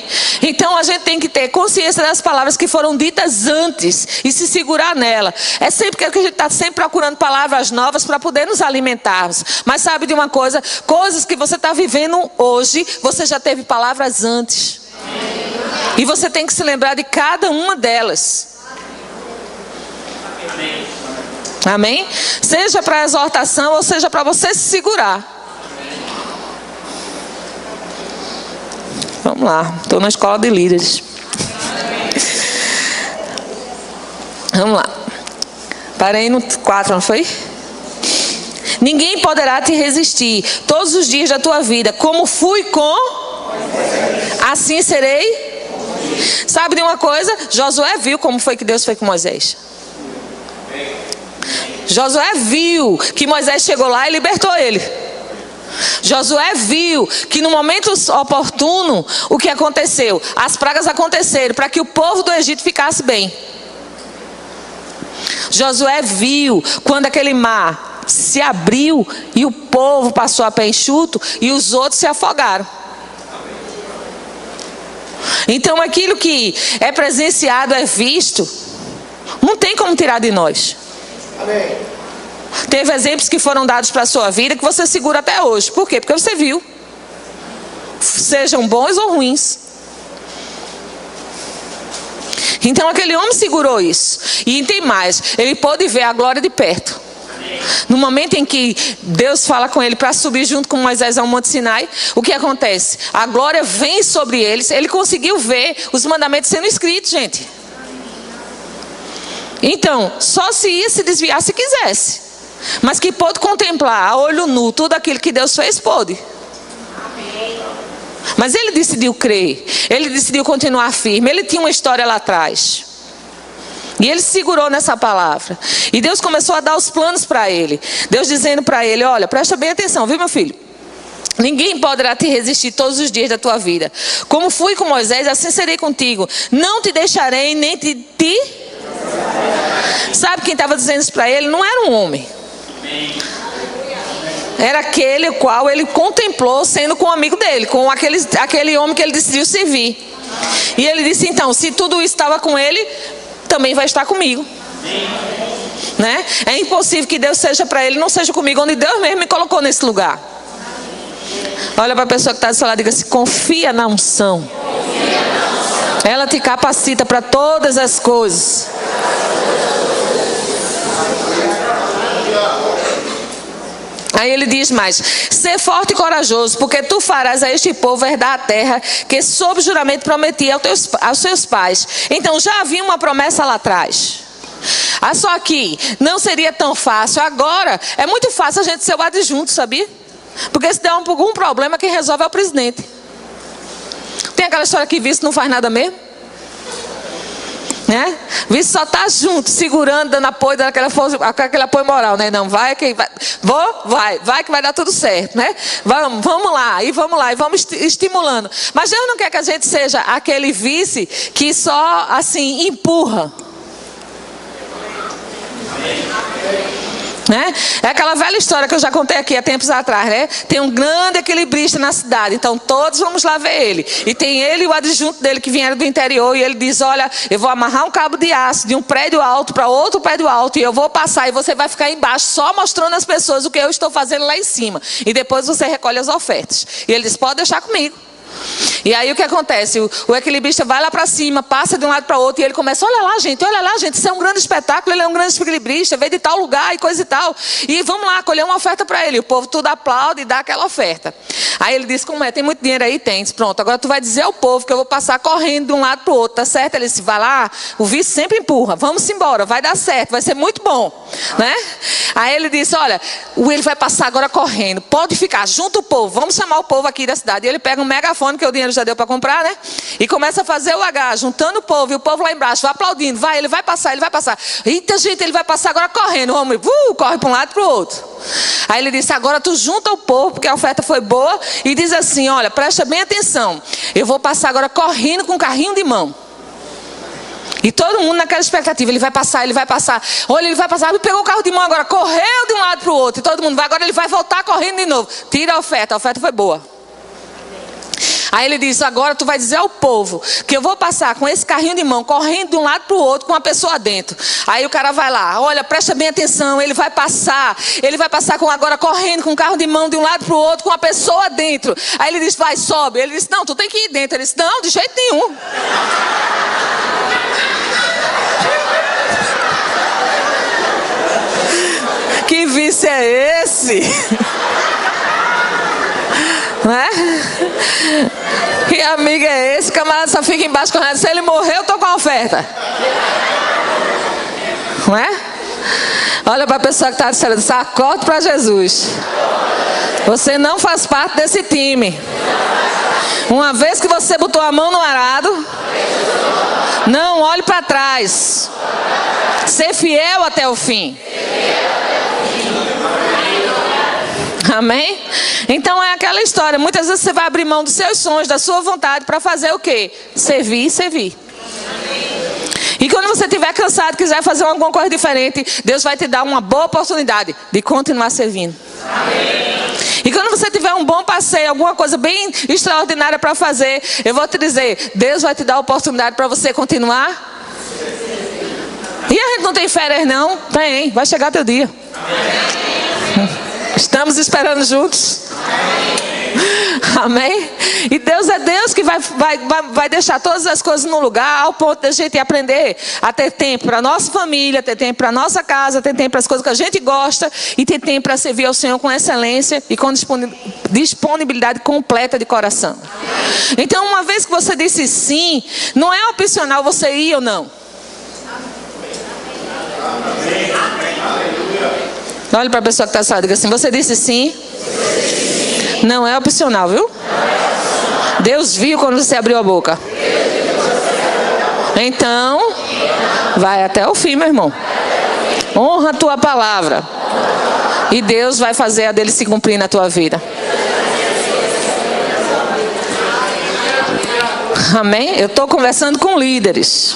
Então a gente tem que ter consciência das palavras que foram ditas antes e se segurar nela. É sempre que a gente está sempre procurando palavras novas para poder nos alimentarmos. Mas sabe de uma coisa? Coisas que você está vivendo hoje, você já teve palavras antes. E você tem que se lembrar de cada uma delas. Amém? Seja para exortação ou seja para você se segurar. Vamos lá, estou na escola de líderes. Vamos lá. Parei no 4, não foi? Ninguém poderá te resistir todos os dias da tua vida. Como fui com, assim serei. Sabe de uma coisa? Josué viu como foi que Deus fez com Moisés. Josué viu que Moisés chegou lá e libertou ele. Josué viu que no momento oportuno, o que aconteceu? As pragas aconteceram para que o povo do Egito ficasse bem. Josué viu quando aquele mar se abriu e o povo passou a pé enxuto e os outros se afogaram. Então aquilo que é presenciado, é visto, não tem como tirar de nós. Amém. Teve exemplos que foram dados para a sua vida que você segura até hoje. Por quê? Porque você viu. Sejam bons ou ruins. Então aquele homem segurou isso. E tem mais. Ele pôde ver a glória de perto. No momento em que Deus fala com ele para subir junto com Moisés ao Monte Sinai, o que acontece? A glória vem sobre eles. Ele conseguiu ver os mandamentos sendo escritos, gente. Então, só se ia se desviar se quisesse. Mas que pôde contemplar a olho nu tudo aquilo que Deus fez, pôde. Mas ele decidiu crer. Ele decidiu continuar firme. Ele tinha uma história lá atrás. E ele se segurou nessa palavra. E Deus começou a dar os planos para ele. Deus dizendo para ele: olha, presta bem atenção, viu, meu filho? Ninguém poderá te resistir todos os dias da tua vida. Como fui com Moisés, assim serei contigo. Não te deixarei, nem te... Sabe quem estava dizendo isso para ele? Não era um homem. Era aquele o qual ele contemplou sendo com um amigo dele, com aquele homem que ele decidiu servir. E ele disse: então, se tudo isso estava com ele, também vai estar comigo. Né? É impossível que Deus seja para ele, não seja comigo, onde Deus mesmo me colocou nesse lugar. Olha para a pessoa que está do seu lado e diga assim: confia na unção. Ela te capacita para todas as coisas. Aí ele diz mais: ser forte e corajoso, porque tu farás a este povo herdar a terra que sob juramento prometi aos seus pais. Então já havia uma promessa lá atrás. Só que não seria tão fácil. Agora é muito fácil a gente ser o adjunto, sabia? Porque se der algum problema, quem resolve é o presidente. Tem aquela história que vice não faz nada mesmo, né? Vice só está junto, segurando, dando apoio, dando aquele apoio moral, né? Não, vai que vai, vai que vai dar tudo certo, né? Vamos lá, e vamos estimulando. Mas Deus não quer que a gente seja aquele vice que só assim empurra. né? É aquela velha história que eu já contei aqui há tempos atrás, né? Tem um grande equilibrista na cidade, então todos vamos lá ver ele. E tem ele e o adjunto dele que vieram do interior, e ele diz: olha, eu vou amarrar um cabo de aço de um prédio alto para outro prédio alto, e eu vou passar, e você vai ficar embaixo só mostrando às pessoas o que eu estou fazendo lá em cima. E depois você recolhe as ofertas. E ele diz: pode deixar comigo. E aí o que acontece? O equilibrista vai lá para cima, passa de um lado para outro, e ele começa: olha lá gente, isso é um grande espetáculo, ele é um grande equilibrista, veio de tal lugar e coisa e tal, e vamos lá colher uma oferta para ele. O povo tudo aplaude e dá aquela oferta. Aí ele diz: como é? Tem muito dinheiro aí? Tem. Diz: pronto, agora tu vai dizer ao povo que eu vou passar correndo de um lado para o outro, tá certo? Ele disse: vai lá, o vice sempre empurra, vamos embora, vai dar certo, vai ser muito bom, né? Aí ele disse: olha, ele vai passar agora correndo, pode ficar, junta o povo, vamos chamar o povo aqui da cidade. E ele pega um megafone, que o dinheiro já deu para comprar, né? E começa a fazer o H, juntando o povo, e o povo lá embaixo vai aplaudindo: vai, ele vai passar, ele vai passar. Eita gente, ele vai passar agora correndo. O homem corre para um lado e para o outro. Aí ele disse: agora tu junta o povo, porque a oferta foi boa, e diz assim: olha, presta bem atenção, eu vou passar agora correndo com um carrinho de mão. E todo mundo naquela expectativa: ele vai passar, ele vai passar. Olha, ele vai passar, ele pegou o carro de mão agora, correu de um lado para o outro, e todo mundo vai, agora ele vai voltar correndo de novo. Tira a oferta foi boa. Aí ele diz: agora tu vai dizer ao povo que eu vou passar com esse carrinho de mão, correndo de um lado para o outro, com uma pessoa dentro. Aí o cara vai lá: olha, presta bem atenção, ele vai passar agora correndo com o carro de mão de um lado para o outro, com uma pessoa dentro. Aí ele diz: vai, sobe. Ele disse: não, tu tem que ir dentro. Ele disse: não, de jeito nenhum. Que vício é esse? Né? Que amigo é esse? O camarada só fica embaixo correndo. Se ele morrer, eu estou com a oferta. Não é? Olha para a pessoa que está dizendo: sacode para Jesus. Você não faz parte desse time. Uma vez que você botou a mão no arado, não olhe para trás. Ser fiel até o fim. Amém? Então é aquela história. Muitas vezes você vai abrir mão dos seus sonhos, da sua vontade, para fazer o quê? Servir e servir. E quando você estiver cansado, quiser fazer alguma coisa diferente, Deus vai te dar uma boa oportunidade de continuar servindo. Amém. E quando você tiver um bom passeio, alguma coisa bem extraordinária para fazer, eu vou te dizer: Deus vai te dar a oportunidade para você continuar. E a gente não tem férias não? Tem, vai chegar teu dia. Estamos esperando juntos. Amém? E Deus é Deus que vai deixar todas as coisas no lugar, ao ponto de a gente aprender a ter tempo para a nossa família, ter tempo para a nossa casa, ter tempo para as coisas que a gente gosta, e ter tempo para servir ao Senhor com excelência e com disponibilidade completa de coração. Então, uma vez que você disse sim, não é opcional você ir ou não. Olha para a pessoa que está só, diga assim: você disse sim, não é opcional, viu? Deus viu quando você abriu a boca. Então, vai até o fim, meu irmão. Honra a tua palavra, e Deus vai fazer a dele se cumprir na tua vida. Amém? Eu estou conversando com líderes.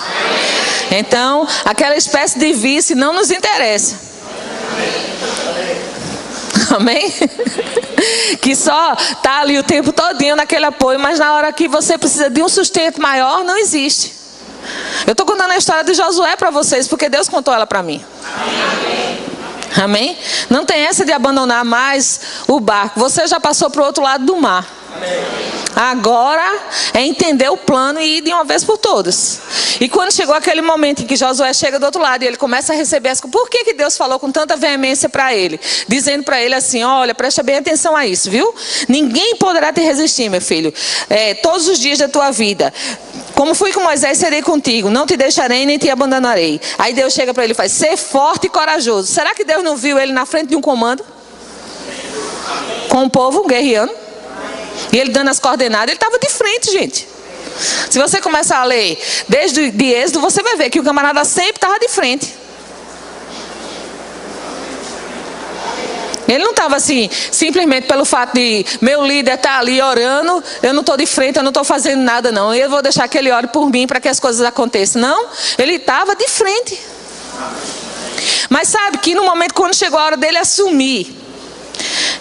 Então, aquela espécie de vice não nos interessa. Amém? Que só está ali o tempo todinho naquele apoio, mas na hora que você precisa de um sustento maior, não existe. Eu estou contando a história de Josué para vocês, porque Deus contou ela para mim. Amém? Não tem essa de abandonar mais o barco. Você já passou para o outro lado do mar. Agora é entender o plano e ir de uma vez por todas. E quando chegou aquele momento em que Josué chega do outro lado e ele começa a receber as coisas, por que Deus falou com tanta veemência para ele? Dizendo para ele assim: olha, presta bem atenção a isso, viu? Ninguém poderá te resistir, meu filho, todos os dias da tua vida. Como fui com Moisés, serei contigo, não te deixarei nem te abandonarei. Aí Deus chega para ele e faz: ser forte e corajoso. Será que Deus não viu ele na frente de um comando? Com o povo guerreando? E ele dando as coordenadas, ele estava de frente, gente. Se você começar a ler desde de Êxodo, você vai ver que o camarada sempre estava de frente. Ele não estava assim, simplesmente pelo fato de meu líder estar ali orando, eu não estou de frente, eu não estou fazendo nada não. Eu vou deixar que ele ore por mim para que as coisas aconteçam. Não, ele estava de frente. Mas sabe que no momento quando chegou a hora dele assumir,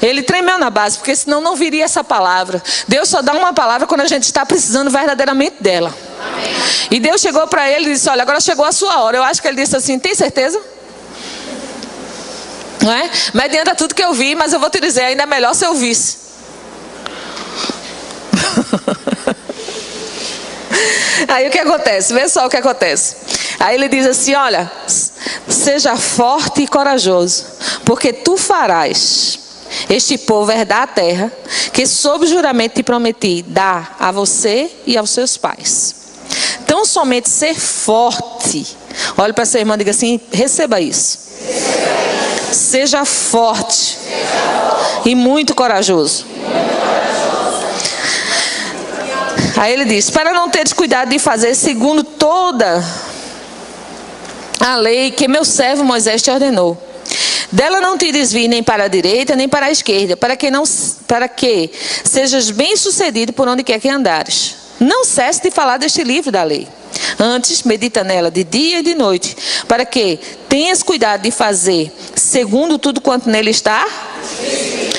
ele tremeu na base, porque senão não viria essa palavra. Deus só dá uma palavra quando a gente está precisando verdadeiramente dela. Amém. E Deus chegou para ele e disse: olha, agora chegou a sua hora. Eu acho que ele disse assim: tem certeza? Não é? Mediante tudo que eu vi, mas eu vou te dizer, ainda é melhor se eu visse. Aí o que acontece? Vê só o que acontece. Aí ele diz assim: olha, seja forte e corajoso, porque tu farás este povo herdar a terra que sob juramento te prometi dar a você e aos seus pais. Então somente ser forte. Olhe para sua irmã e diga assim: receba isso. Seja forte e muito corajoso. Aí ele diz: para não teres cuidado de fazer segundo toda a lei que meu servo Moisés te ordenou. Dela não te desvie nem para a direita nem para a esquerda, para que sejas bem sucedido por onde quer que andares. Não cesse de falar deste livro da lei. Antes, medita nela de dia e de noite, para que tenhas cuidado de fazer segundo tudo quanto nele está.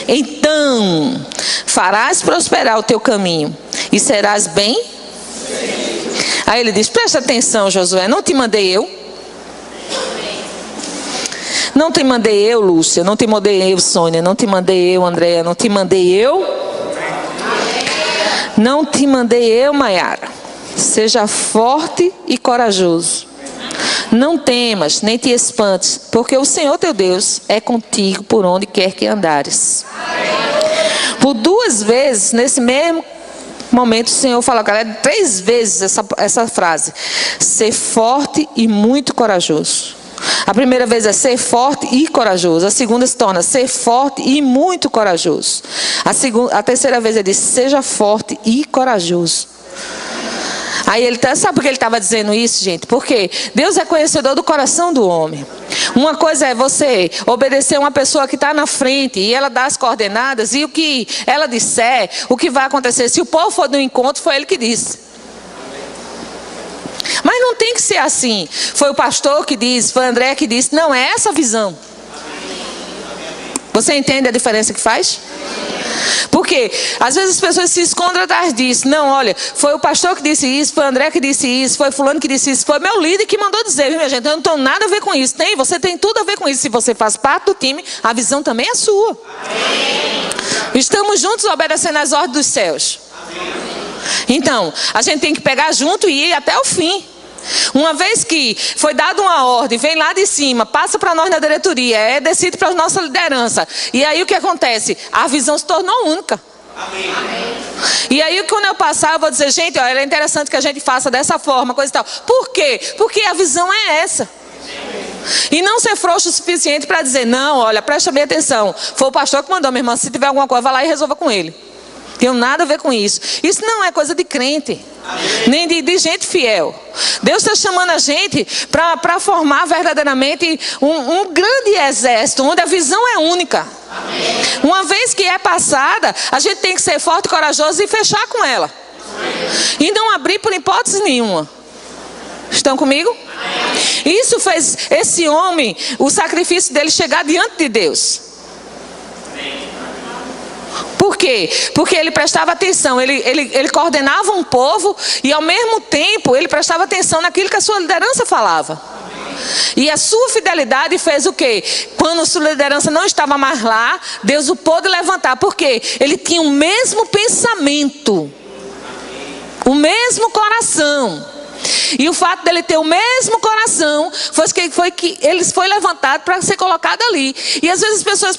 Então farás prosperar o teu caminho e serás bem. Aí ele diz: presta atenção, Josué, não te mandei eu? Não te mandei eu, Lúcia, não te mandei eu, Sônia, não te mandei eu, Andréia, não te mandei eu? Não te mandei eu, Maiara? Seja forte e corajoso. Não temas, nem te espantes, porque o Senhor teu Deus é contigo por onde quer que andares. Por 2 vezes, nesse mesmo momento, o Senhor fala, galera, 3 vezes essa frase: ser forte e muito corajoso. A primeira vez é ser forte e corajoso. A segunda se torna ser forte e muito corajoso. A terceira vez ele diz: seja forte e corajoso. Aí ele sabe por que ele estava dizendo isso, gente? Porque Deus é conhecedor do coração do homem. Uma coisa é você obedecer uma pessoa que está na frente e ela dá as coordenadas, e o que ela disser, o que vai acontecer. Se o povo for no encontro, foi ele que disse. Mas não tem que ser assim. Foi o pastor que disse, foi o André que disse. Não é essa a visão. Você entende a diferença que faz? Porque às vezes as pessoas se escondem atrás disso. Não, olha, foi o pastor que disse isso, foi o André que disse isso, foi fulano que disse isso, foi meu líder que mandou dizer, viu, minha gente? Eu não tenho nada a ver com isso. Você tem tudo a ver com isso. Se você faz parte do time, a visão também é sua. Amém. Estamos juntos obedecendo às ordens dos céus. Amém. Então, a gente tem que pegar junto e ir até o fim. Uma vez que foi dada uma ordem, vem lá de cima, passa para nós na diretoria, é decidido para a nossa liderança. E aí o que acontece? A visão se tornou única. Amém. E aí quando eu passar, eu vou dizer: gente, olha, é interessante que a gente faça dessa forma, coisa e tal. Por quê? Porque a visão é essa. E não ser frouxo o suficiente para dizer: não, olha, presta bem atenção, foi o pastor que mandou, minha irmã, se tiver alguma coisa, vai lá e resolva com ele. Tenho nada a ver com isso. Isso não é coisa de crente. Amém. Nem de gente fiel. Deus está chamando a gente para formar verdadeiramente um grande exército, onde a visão é única. Amém. Uma vez que é passada, a gente tem que ser forte e corajoso e fechar com ela. Amém. E não abrir por hipótese nenhuma. Estão comigo? Amém. Isso fez esse homem, o sacrifício dele, chegar diante de Deus. Por quê? Porque ele prestava atenção, ele coordenava um povo e ao mesmo tempo ele prestava atenção naquilo que a sua liderança falava. E a sua fidelidade fez o quê? Quando a sua liderança não estava mais lá, Deus o pôde levantar. Por quê? Ele tinha o mesmo pensamento, o mesmo coração. E o fato dele ter o mesmo coração foi que ele foi levantado para ser colocado ali. E às vezes as pessoas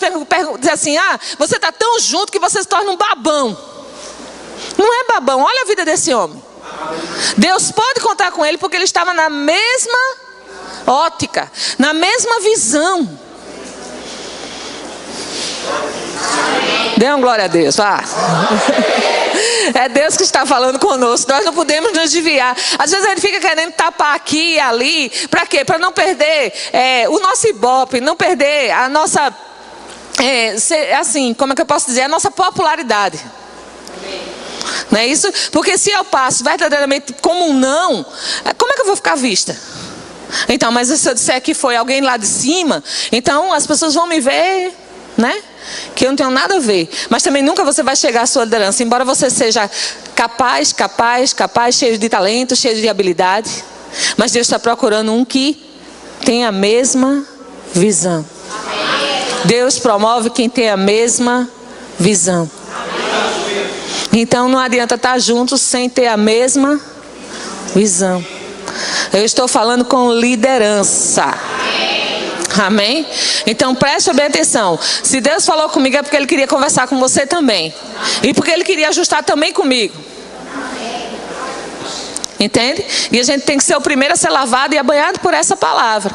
dizem assim: ah, você está tão junto que você se torna um babão. Não é babão, olha a vida desse homem. Deus pode contar com ele porque ele estava na mesma ótica, na mesma visão. Dê uma glória a Deus. É Deus que está falando conosco. Nós não podemos nos desviar. Às vezes a gente fica querendo tapar aqui e ali. Para quê? Para não perder o nosso ibope, não perder a nossa, assim, como é que eu posso dizer? A nossa popularidade. Não é isso? Porque se eu passo verdadeiramente como um não, como é que eu vou ficar vista? Então, mas se eu disser que foi alguém lá de cima, então as pessoas vão me ver, né? Que eu não tenho nada a ver. Mas também nunca você vai chegar à sua liderança, embora você seja capaz, cheio de talento, cheio de habilidade. Mas Deus está procurando um que tem a mesma visão. Deus promove quem tem a mesma visão. Então não adianta estar juntos sem ter a mesma visão. Eu estou falando com liderança. Amém? Então preste bem atenção. Se Deus falou comigo é porque Ele queria conversar com você também. E porque Ele queria ajustar também comigo. Entende? E a gente tem que ser o primeiro a ser lavado e banhado por essa palavra.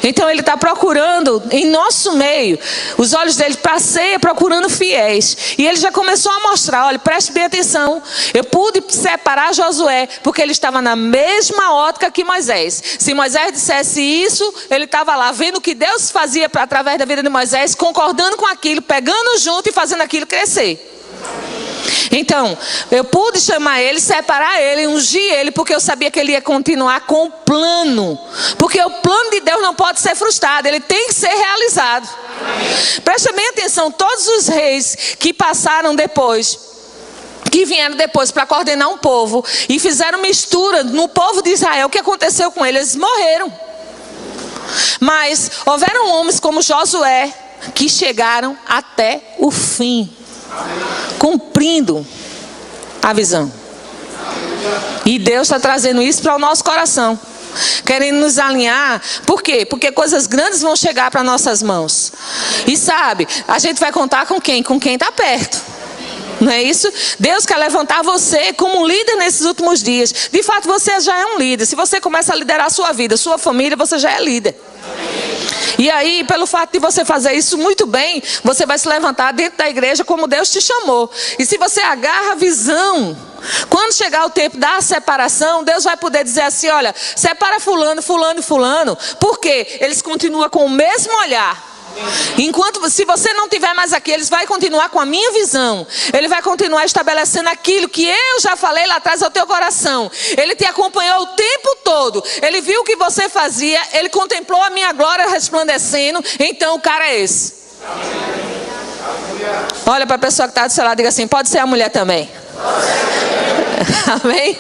Então Ele está procurando em nosso meio, os olhos dele para a ceia, procurando fiéis. E Ele já começou a mostrar, olha, preste bem atenção. Eu pude separar Josué, porque ele estava na mesma ótica que Moisés. Se Moisés dissesse isso, ele estava lá, vendo o que Deus fazia através da vida de Moisés, concordando com aquilo, pegando junto e fazendo aquilo crescer. Então, eu pude chamar ele, separar ele, ungir ele, porque eu sabia que ele ia continuar com o plano. Porque o plano de Deus não pode ser frustrado, ele tem que ser realizado. Presta bem atenção, todos os reis que passaram depois, que vieram depois para coordenar um povo e fizeram mistura no povo de Israel, o que aconteceu com eles? Eles morreram. Mas houveram homens como Josué que chegaram até o fim, cumprindo a visão. E Deus está trazendo isso para o nosso coração, querendo nos alinhar. Por quê? Porque coisas grandes vão chegar para nossas mãos. E sabe, a gente vai contar com quem? Com quem está perto. Não é isso? Deus quer levantar você como líder nesses últimos dias. De fato, você já é um líder. Se você começa a liderar a sua vida, sua família, você já é líder. E aí, pelo fato de você fazer isso muito bem, você vai se levantar dentro da igreja como Deus te chamou. E se você agarra a visão, quando chegar o tempo da separação, Deus vai poder dizer assim, olha, separa fulano, fulano e fulano. Por quê? Eles continuam com o mesmo olhar. Enquanto, se você não tiver mais aqui, eles vão continuar com a minha visão. Ele vai continuar estabelecendo aquilo que eu já falei lá atrás ao teu coração. Ele te acompanhou o tempo todo. Ele viu o que você fazia. Ele contemplou a minha glória resplandecendo. Então o cara é esse. Olha para a pessoa que está do seu lado e diga assim, pode ser a mulher também. Amém?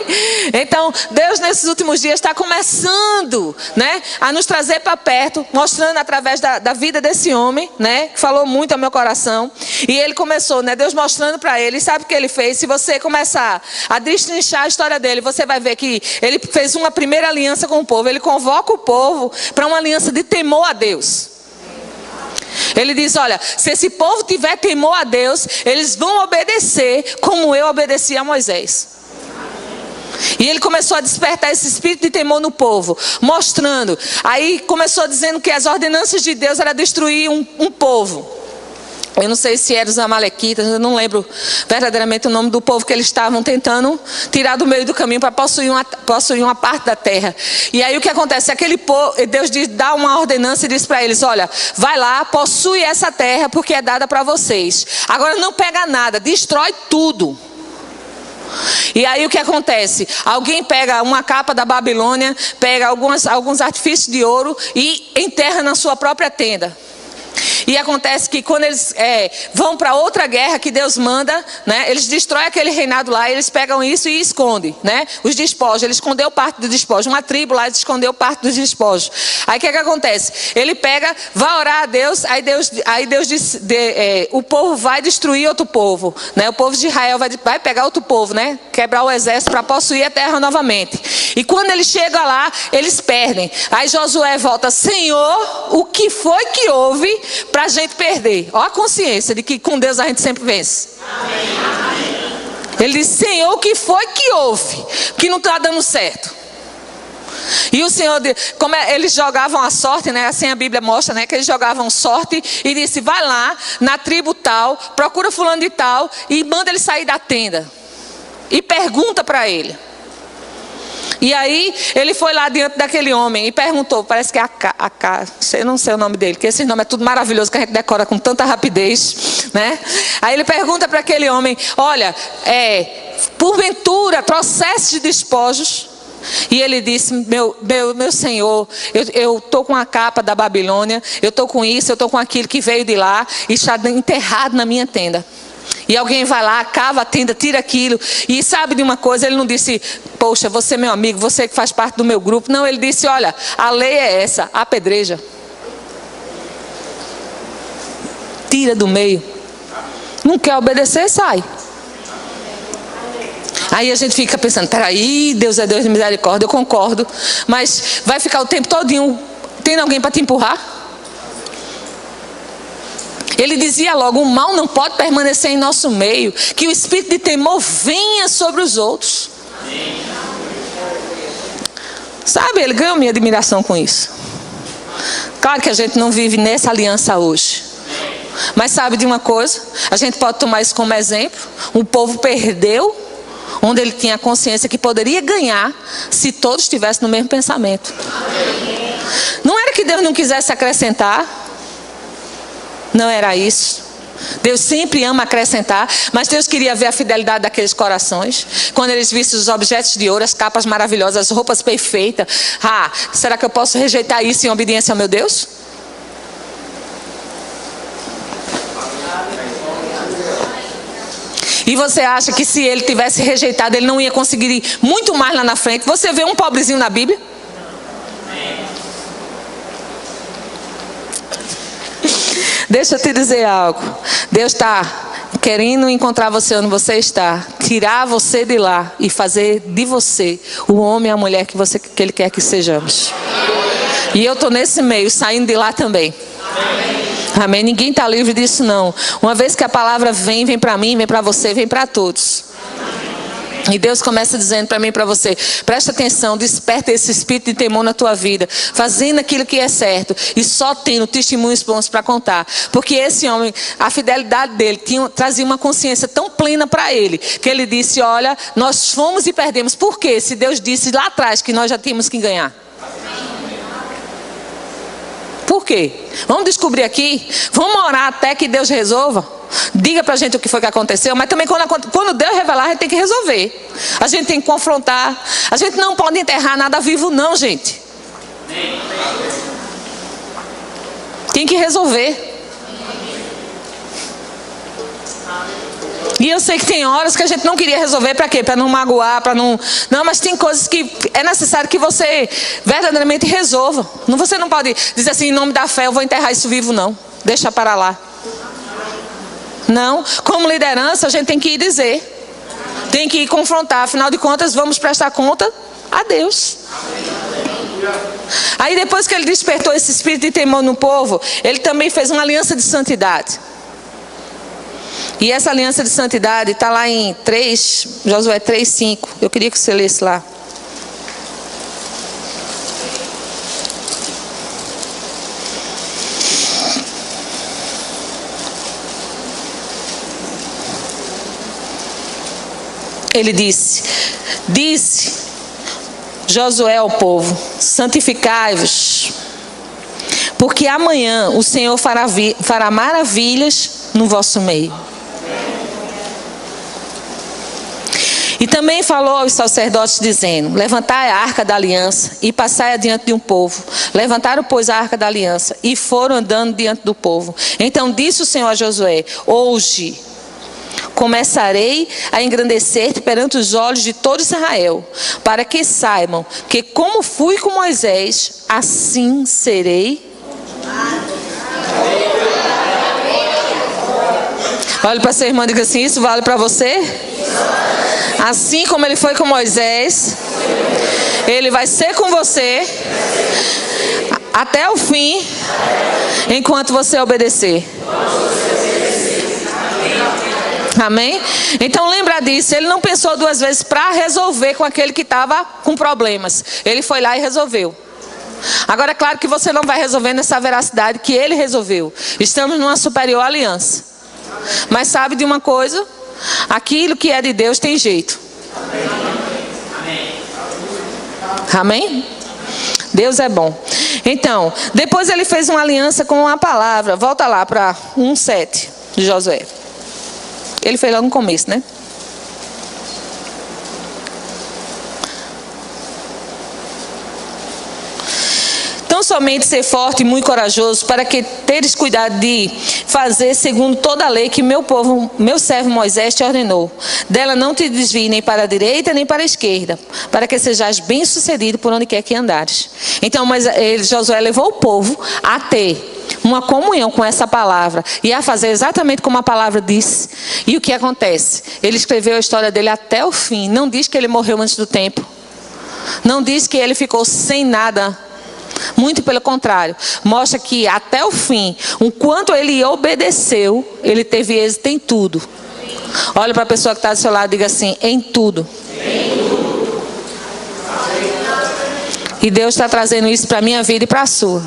Então Deus nesses últimos dias está começando, né, a nos trazer para perto, mostrando através da vida desse homem, né, que falou muito ao meu coração. E ele começou, né, Deus mostrando para ele. Sabe o que ele fez? Se você começar a destrinchar a história dele, você vai ver que ele fez uma primeira aliança com o povo. Ele convoca o povo para uma aliança de temor a Deus. Ele diz, olha, se esse povo tiver temor a Deus, eles vão obedecer como eu obedeci a Moisés. E ele começou a despertar esse espírito de temor no povo, mostrando. Aí começou dizendo que as ordenanças de Deus era destruir um povo. Eu não sei se eram os amalequitas, eu não lembro verdadeiramente o nome do povo que eles estavam tentando tirar do meio do caminho para possuir uma parte da terra. E aí o que acontece? Aquele povo, Deus dá uma ordenança e diz para eles, olha, vai lá, possui essa terra porque é dada para vocês. Agora não pega nada, destrói tudo. E aí o que acontece? Alguém pega uma capa da Babilônia, pega alguns artifícios de ouro e enterra na sua própria tenda. E acontece que quando eles vão para outra guerra que Deus manda, né, eles destroem aquele reinado lá, eles pegam isso e escondem, né, os despojos. Ele escondeu parte do despojo, uma tribo lá escondeu parte dos despojos. Aí o que acontece? Ele pega, vai orar a Deus, aí Deus diz, o povo vai destruir outro povo, né, o povo de Israel vai pegar outro povo, né, quebrar o exército para possuir a terra novamente. E quando ele chega lá, eles perdem. Aí Josué volta, Senhor, o que foi que houve para a gente perder? Olha a consciência de que com Deus a gente sempre vence. Amém. Ele diz, Senhor, o que foi que houve? Que não está dando certo. E o Senhor, como eles jogavam a sorte, né? Assim a Bíblia mostra, né? Que eles jogavam sorte e disse, vai lá na tribo tal, procura fulano de tal e manda ele sair da tenda. E pergunta para ele. E aí ele foi lá diante daquele homem e perguntou, parece que é eu não sei o nome dele, que esse nome é tudo maravilhoso que a gente decora com tanta rapidez, né? Aí ele pergunta para aquele homem, olha, porventura trouxeste de despojos? E ele disse, meu Senhor, eu estou com a capa da Babilônia, eu estou com isso, eu estou com aquilo que veio de lá e está enterrado na minha tenda. E alguém vai lá, cava a tenda, tira aquilo. E sabe de uma coisa, ele não disse, poxa, você é meu amigo, você que faz parte do meu grupo. Não, ele disse, olha, a lei é essa, apedreja. Tira do meio. Não quer obedecer, sai. Aí a gente fica pensando, peraí, Deus é Deus de misericórdia, eu concordo. Mas vai ficar o tempo todinho tendo alguém para te empurrar? Ele dizia logo, o mal não pode permanecer em nosso meio, que o espírito de temor venha sobre os outros. Sabe, ele ganhou minha admiração com isso. Claro que a gente não vive nessa aliança hoje. Mas sabe de uma coisa? A gente pode tomar isso como exemplo. O povo perdeu onde ele tinha a consciência que poderia ganhar se todos estivessem no mesmo pensamento. Não era que Deus não quisesse acrescentar. Não era isso. Deus sempre ama acrescentar, mas Deus queria ver a fidelidade daqueles corações. Quando eles vissem os objetos de ouro, as capas maravilhosas, as roupas perfeitas. Será que eu posso rejeitar isso em obediência ao meu Deus? E você acha que se ele tivesse rejeitado, ele não ia conseguir ir muito mais lá na frente? Você vê um pobrezinho na Bíblia? Deixa eu te dizer algo. Deus está querendo encontrar você onde você está, tirar você de lá e fazer de você o homem e a mulher que Ele quer que sejamos. E eu estou nesse meio, saindo de lá também. Amém? Ninguém está livre disso não. Uma vez que a palavra vem para mim, vem para você, vem para todos. E Deus começa dizendo para mim e para você, presta atenção, desperta esse espírito de temor na tua vida, fazendo aquilo que é certo e só tendo testemunhos bons para contar. Porque esse homem, a fidelidade dele trazia uma consciência tão plena para ele, que ele disse, olha, nós fomos e perdemos. Por quê? Se Deus disse lá atrás que nós já tínhamos que ganhar. Por quê? Vamos descobrir aqui, vamos orar até que Deus resolva. Diga pra gente o que foi que aconteceu, mas também quando Deus revelar, a gente tem que resolver. A gente tem que confrontar. A gente não pode enterrar nada vivo não, gente. Tem que resolver. E eu sei que tem horas que a gente não queria resolver, para quê? Para não magoar, para não... Não, mas tem coisas que é necessário que você verdadeiramente resolva. Você não pode dizer assim, em nome da fé, eu vou enterrar isso vivo, não. Deixa para lá. Não, como liderança a gente tem que ir dizer. Tem que ir confrontar, afinal de contas vamos prestar conta a Deus. Aí depois que ele despertou esse espírito de temor no povo, ele também fez uma aliança de santidade. E essa aliança de santidade está lá em Josué 3:5. Eu queria que você lesse lá. Ele disse Josué ao povo, santificai-vos, porque amanhã o Senhor fará maravilhas no vosso meio. E também falou aos sacerdotes dizendo, levantai a arca da aliança e passai adiante de um povo. Levantaram, pois, a arca da aliança e foram andando diante do povo. Então disse o Senhor a Josué, hoje começarei a engrandecer-te perante os olhos de todo Israel, para que saibam que como fui com Moisés, assim serei. Olhe para seu irmão e diga assim, isso vale para você? Assim como ele foi com Moisés, ele vai ser com você até o fim, enquanto você obedecer. Amém? Então lembra disso, ele não pensou duas vezes para resolver com aquele que estava com problemas. Ele foi lá e resolveu. Agora é claro que você não vai resolver nessa veracidade que ele resolveu. Estamos numa superior aliança. Mas sabe de uma coisa? Aquilo que é de Deus tem jeito. Amém? Deus é bom. Então, depois ele fez uma aliança com a palavra. Volta lá para 1:7 de Josué. Ele fez lá no começo, né? somente ser forte e muito corajoso, para que teres cuidado de fazer segundo toda a lei que meu povo, meu servo Moisés te ordenou. Dela não te desvie nem para a direita nem para a esquerda, para que sejais bem-sucedido por onde quer que andares. Então Josué levou o povo a ter uma comunhão com essa palavra e a fazer exatamente como a palavra disse. E o que acontece? Ele escreveu a história dele até o fim. Não diz que ele morreu antes do tempo. Não diz que ele ficou sem nada. Muito pelo contrário. Mostra que até o fim, enquanto ele obedeceu, ele teve êxito em tudo. Olha para a pessoa que está do seu lado e diga assim: em tudo. E Deus está trazendo isso para a minha vida e para a sua.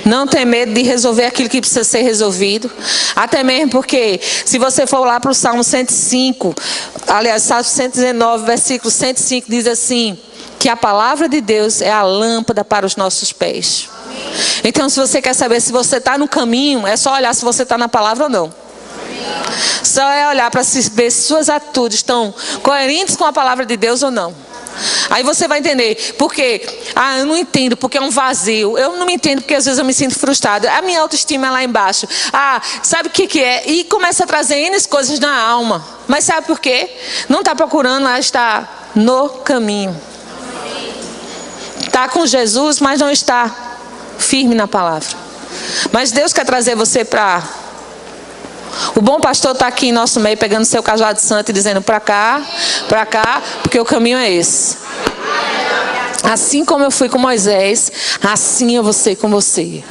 Não tem medo de resolver aquilo que precisa ser resolvido. Até mesmo porque, se você for lá para o Salmo 105, aliás, Salmo 119, versículo 105, diz assim: que a palavra de Deus é a lâmpada para os nossos pés. Então, se você quer saber se você está no caminho, é só olhar se você está na palavra ou não. Só é olhar para ver se suas atitudes estão coerentes com a palavra de Deus ou não. Aí você vai entender, porque, eu não entendo, porque é um vazio. Eu não me entendo porque às vezes eu me sinto frustrada. A minha autoestima é lá embaixo. Sabe o que é? E começa a trazer N coisas na alma. Mas sabe por quê? Não está procurando, mas está no caminho. Está com Jesus, mas não está firme na palavra. Mas Deus quer trazer você para... O bom pastor está aqui em nosso meio, pegando seu cajado santo e dizendo: para cá, porque o caminho é esse. Assim como eu fui com Moisés, assim eu vou ser com você.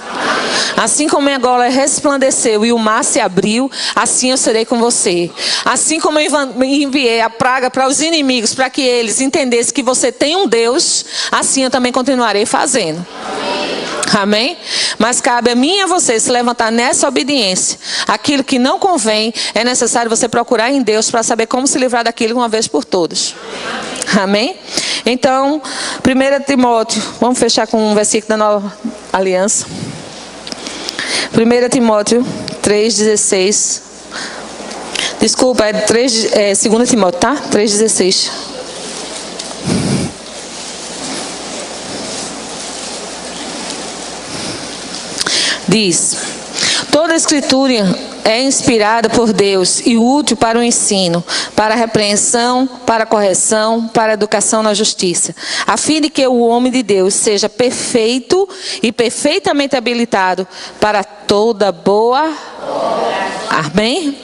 Assim como minha gola resplandeceu e o mar se abriu, assim eu serei com você. Assim como eu enviei a praga para os inimigos, para que eles entendessem que você tem um Deus, assim eu também continuarei fazendo. Amém? Mas cabe a mim e a você se levantar nessa obediência. Aquilo que não convém, é necessário você procurar em Deus para saber como se livrar daquilo uma vez por todas. Amém? Então, 1 Timóteo, vamos fechar com um versículo da Nova Aliança. 1 Timóteo 3,16. Desculpa, é 2 Timóteo, tá? 3,16. Diz: toda a escritura é inspirada por Deus e útil para o ensino, para a repreensão, para a correção, para a educação na justiça, a fim de que o homem de Deus seja perfeito e perfeitamente habilitado para toda boa. Amém?